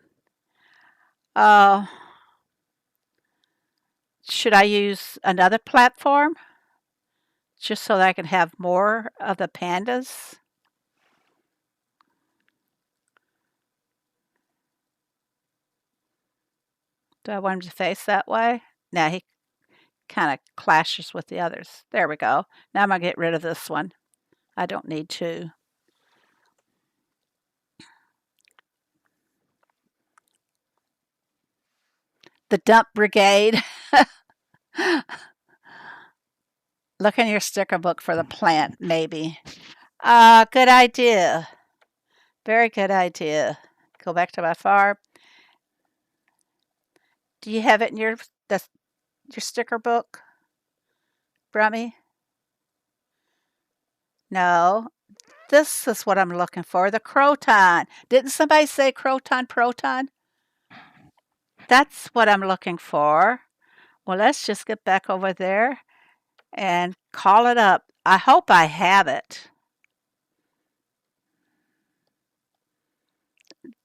Uh, should I use another platform just so that I can have more of the pandas? Do I want him to face that way? No, he kind of clashes with the others. There we go. Now I'm going to get rid of this one. I don't need to. The dump brigade. Look in your sticker book for the plant, maybe. Good idea. Very good idea. Go back to my farm. Do you have it in your sticker book, Brummy? No. This is what I'm looking for, the croton. Didn't somebody say croton, proton? That's what I'm looking for. Well, let's just get back over there and call it up. I hope I have it.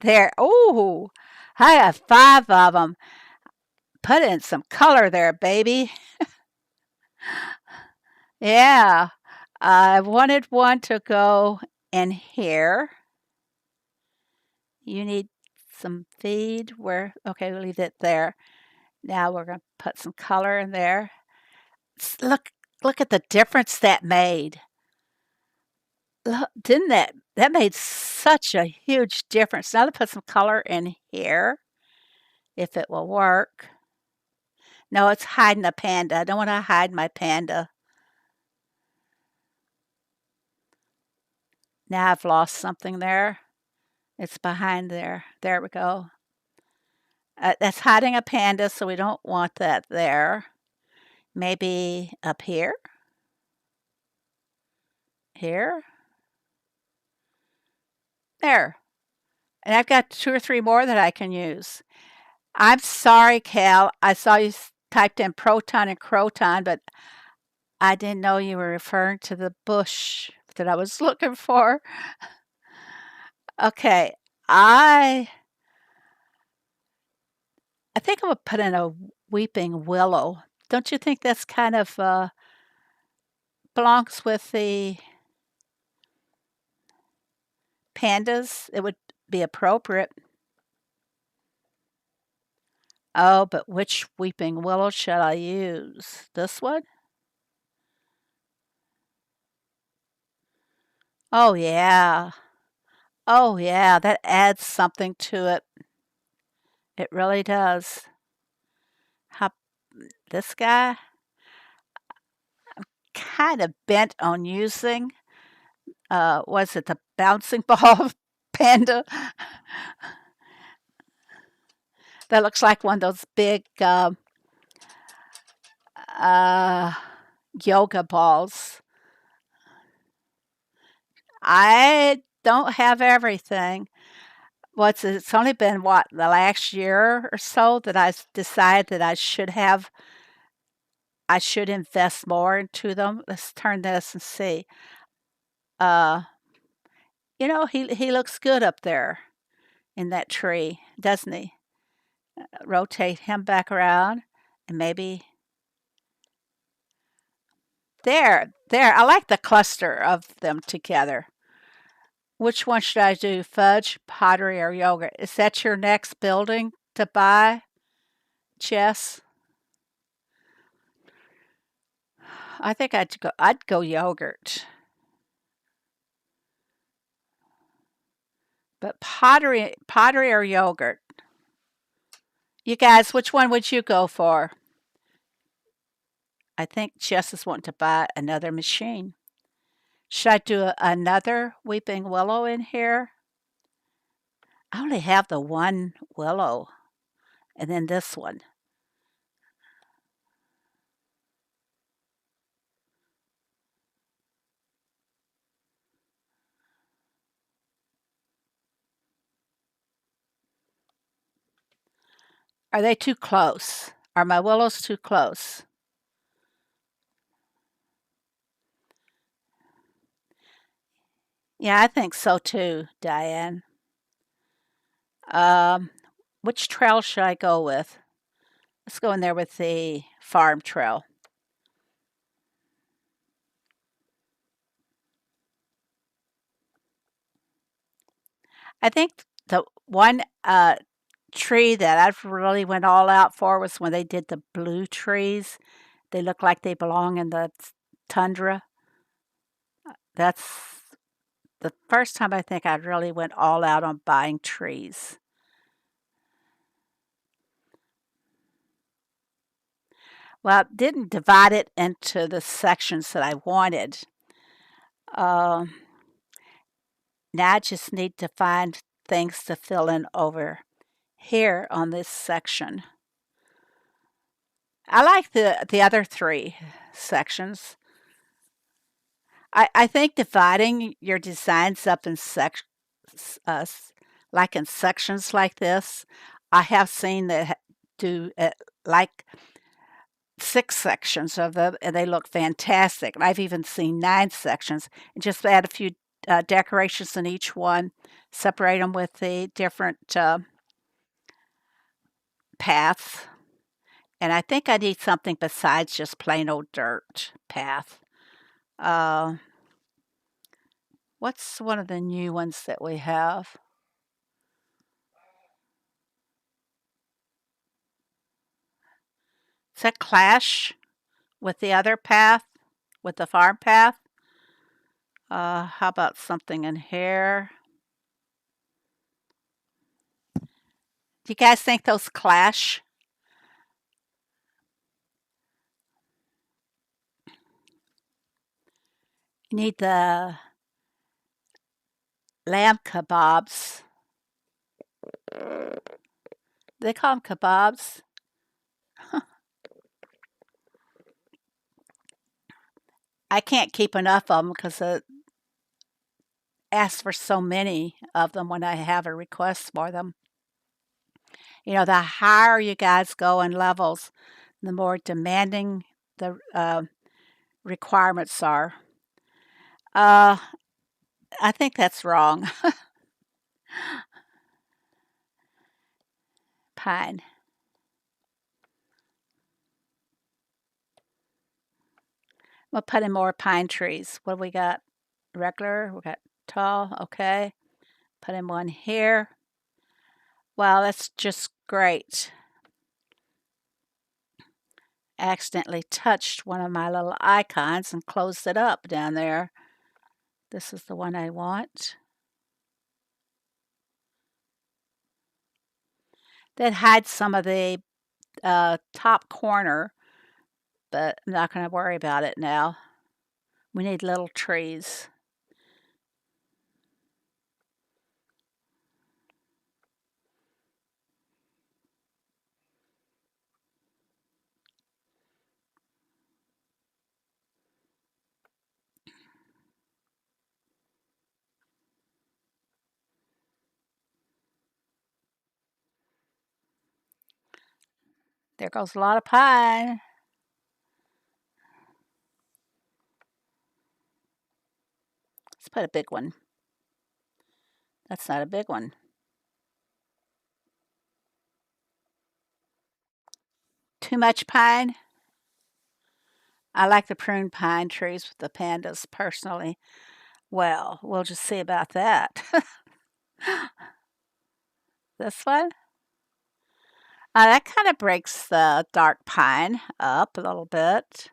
There. Oh, I have 5 of them. Put in some color there, baby. Yeah. I wanted one to go in here. You need some feed. Okay, we'll leave it there. Now we're going to put some color in there. Look at the difference that made. Look, didn't that made such a huge difference. Now to put some color in here, if it will work. No, it's hiding a panda. I don't want to hide my panda. Now I've lost something there. It's behind there. There we go. That's hiding a panda, so we don't want that there. Maybe up here? Here? There. And I've got 2 or 3 more that I can use. I'm sorry, Cal. I saw you typed in proton and croton, but I didn't know you were referring to the bush that I was looking for. Okay, I think I'm gonna put in a weeping willow. Don't you think that's kind of belongs with the pandas? It would be appropriate. Oh, but which weeping willow should I use? This one? Oh yeah. Oh yeah, that adds something to it. It really does. How this guy kind of bent on using was it the bouncing ball panda? That looks like one of those big uh, yoga balls. I don't have everything. It's only been what the last year or so that I decided that I should invest more into them. Let's turn this and see. Uh, he looks good up there in that tree, doesn't he? Rotate him back around and maybe there. I like the cluster of them together. Which one should I do? Fudge, pottery, or yogurt? Is that your next building to buy, Jess? I think I'd go yogurt. But pottery or yogurt? You guys, which one would you go for? I think Jess is wanting to buy another machine. Should I do another weeping willow in here? I only have the one willow and then this one. Are they too close? Are my willows too close? Yeah, I think so too, Diane. Um, which trail should I go with? Let's go in there with the farm trail. I think the one tree that I've really went all out for was when they did the blue trees. They look like they belong in the tundra. That's the first time I think I really went all out on buying trees. Well, I didn't divide it into the sections that I wanted. Um, Now I just need to find things to fill in over here on this section. I like the other three sections. I think dividing your designs up in uh, like in sections like this, I have seen that do like 6 sections of them, and they look fantastic. And I've even seen 9 sections, and just add a few decorations in each one, separate them with the different paths. And I think I need something besides just plain old dirt path. Uh, what's one of the new ones that we have? Does that clash with the other path, with the farm path? How about something in here? Do you guys think those clash? You need the lamb kebabs. They call them kebabs. I can't keep enough of them because I ask for so many of them when I have a request for them. You know, the higher you guys go in levels, the more demanding the requirements are. Uh, I think that's wrong. Pine. We'll put in more pine trees. What do we got? Regular. We got tall. Okay. Put in one here. Wow, that's just great. Accidentally touched one of my little icons and closed it up down there. This is the one I want. That hides some of the top corner, but I'm not going to worry about it now. We need little trees. There goes a lot of pine. Let's put a big one. That's not a big one. Too much pine? I like the prune pine trees with the pandas personally. Well, we'll just see about that. This one? That kind of breaks the dark pine up a little bit.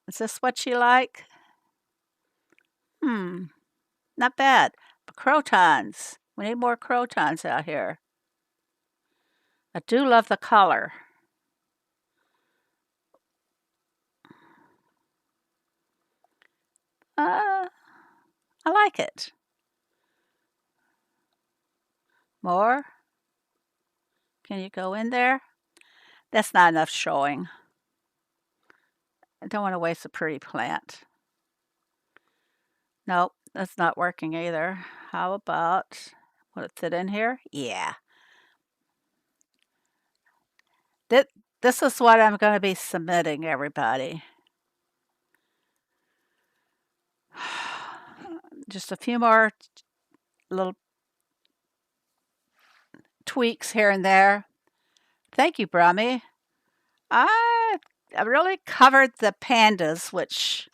Is this what you like? Not bad. But crotons. We need more crotons out here. I do love the color. I like it. More? Can you go in there? That's not enough showing. I don't want to waste a pretty plant. Nope, that's not working either. How about, will it fit in here? Yeah. This is what I'm going to be submitting, everybody. Just a few more little tweaks here and there. Thank you, Brummy. I really covered the pandas, which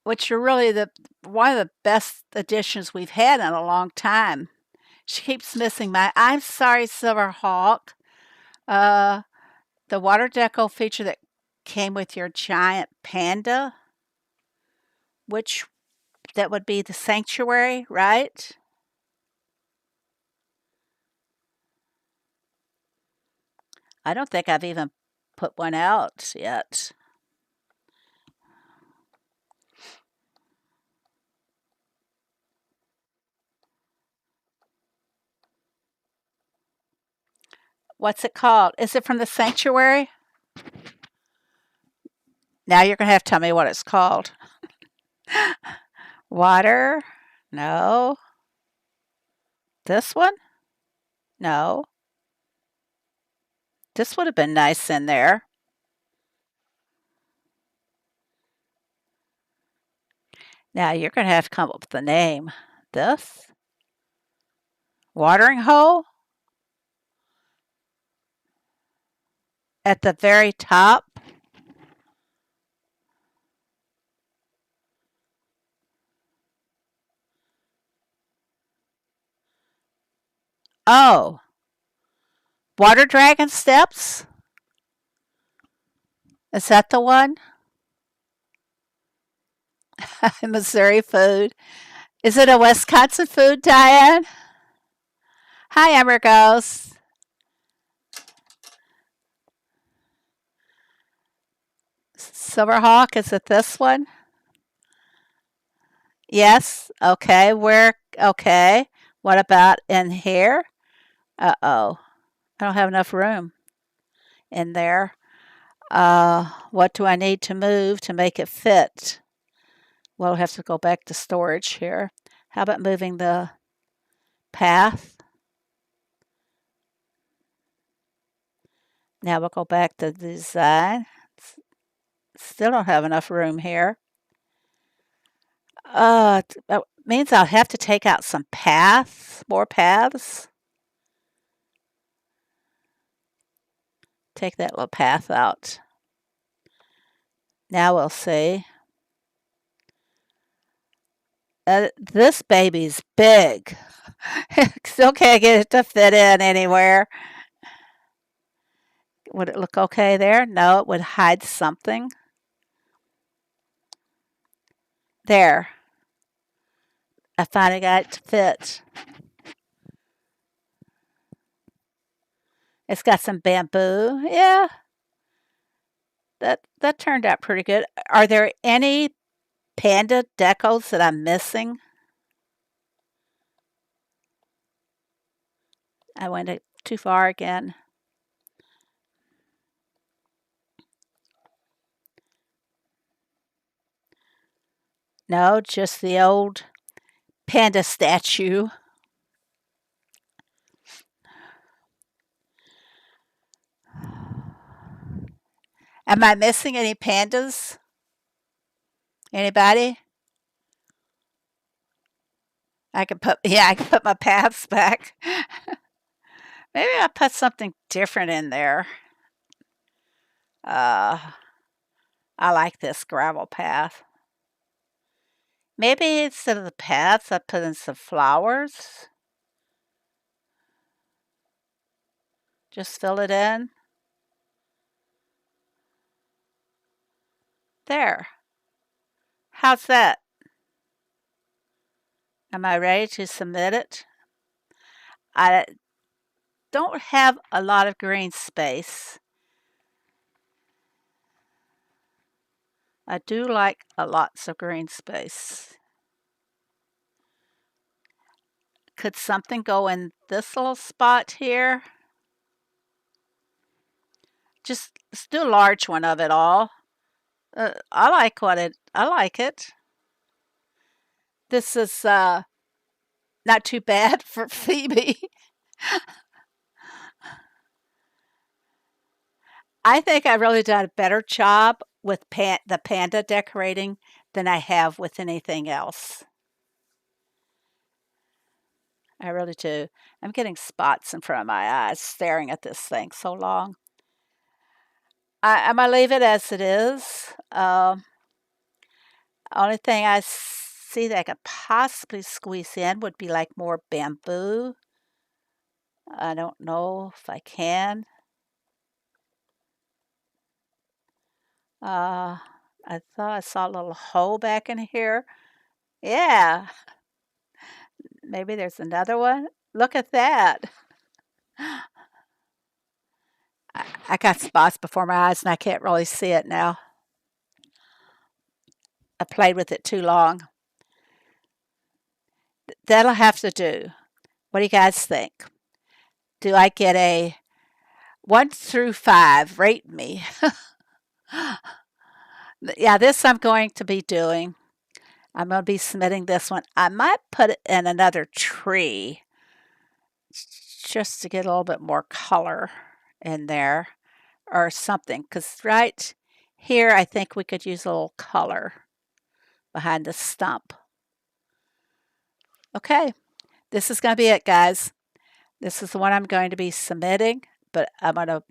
are really one of the best additions we've had in a long time. She keeps missing my. I'm sorry, Silverhawk. The water deco feature that came with your giant panda, which that would be the sanctuary, right? I don't think I've even put one out yet. What's it called? Is it from the sanctuary? Now you're going to have to tell me what it's called. Water? No. This one? No. This would have been nice in there. Now you're going to have to come up with a name. This? Watering hole? At the very top? Oh. Water dragon steps? Is that the one? Missouri food. Is it a Wisconsin food, Diane? Hi, Emergos. Silverhawk, is it this one? Yes. Okay. Okay. What about in here? Uh-oh. I don't have enough room in there. What do I need to move to make it fit? We'll have to go back to storage here. How about moving the path? Now we'll go back to design. Still don't have enough room here. That means I'll have to take out some paths, more paths. Take that little path out. Now we'll see. This baby's big. Still can't get it to fit in anywhere. Would it look okay there? No, it would hide something. There. I finally got it to fit. It's got some bamboo. Yeah. That turned out pretty good. Are there any panda decos that I'm missing? I went too far again. No, just the old panda statue. Am I missing any pandas? Anybody? I can put my paths back. Maybe I'll put something different in there. I like this gravel path. Maybe instead of the paths, I put in some flowers. Just fill it in. There. How's that? Am I ready to submit it? I don't have a lot of green space. I do like lots of green space. Could something go in this little spot here? Just let's do a large one of it all. I like it. This is not too bad for Phoebe. I think I've really done a better job with the panda decorating than I have with anything else. I really do. I'm getting spots in front of my eyes staring at this thing so long. I'm going to leave it as it is. Only thing I see that I could possibly squeeze in would be like more bamboo. I don't know if I can. I thought I saw a little hole back in here. Yeah, maybe there's another one. Look at that. I got spots before my eyes and I can't really see it now. I played with it too long. That'll have to do. What do you guys think? Do I get a 1 through 5? Rate me. Yeah, this I'm going to be doing. I'm going to be submitting this one. I might put it in another tree just to get a little bit more color in there or something. Because right here, I think we could use a little color behind the stump. Okay, this is going to be it, guys. This is the one I'm going to be submitting, but I'm going to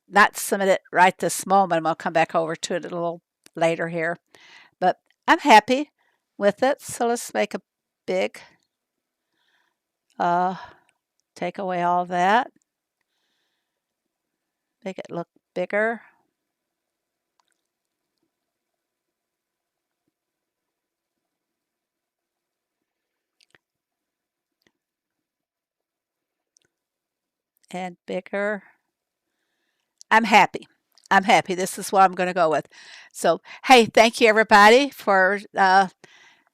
not submit it right this moment. I'm going to come back over to it a little later here. But I'm happy with it. So let's make a big, take away all that. Make it look bigger. And bigger. I'm happy. I'm happy. This is what I'm going to go with. So, hey, thank you everybody for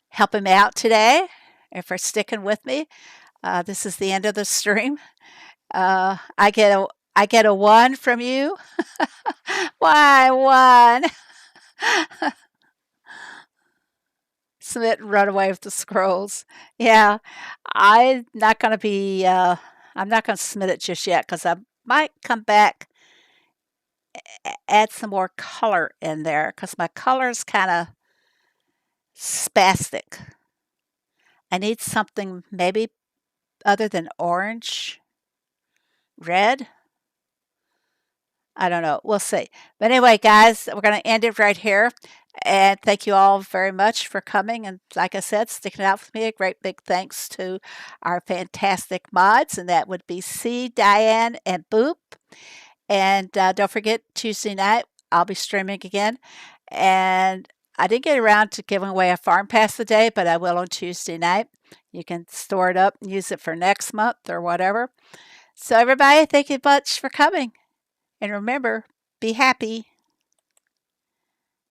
helping me out today and for sticking with me. This is the end of the stream. I get a 1 from you. Why 1? Submit and run away with the scrolls. Yeah, I'm not going to be. I'm not going to submit it just yet because I might come back, add some more color in there because my color is kind of spastic. I need something maybe other than orange, red. I don't know. We'll see. But anyway, guys, we're going to end it right here. And thank you all very much for coming. And like I said, sticking out with me. A great big thanks to our fantastic mods. And that would be C, Diane, and Boop. And don't forget, Tuesday night, I'll be streaming again. And I didn't get around to giving away a farm pass today, but I will on Tuesday night. You can store it up and use it for next month or whatever. So everybody, thank you much for coming. And remember, be happy.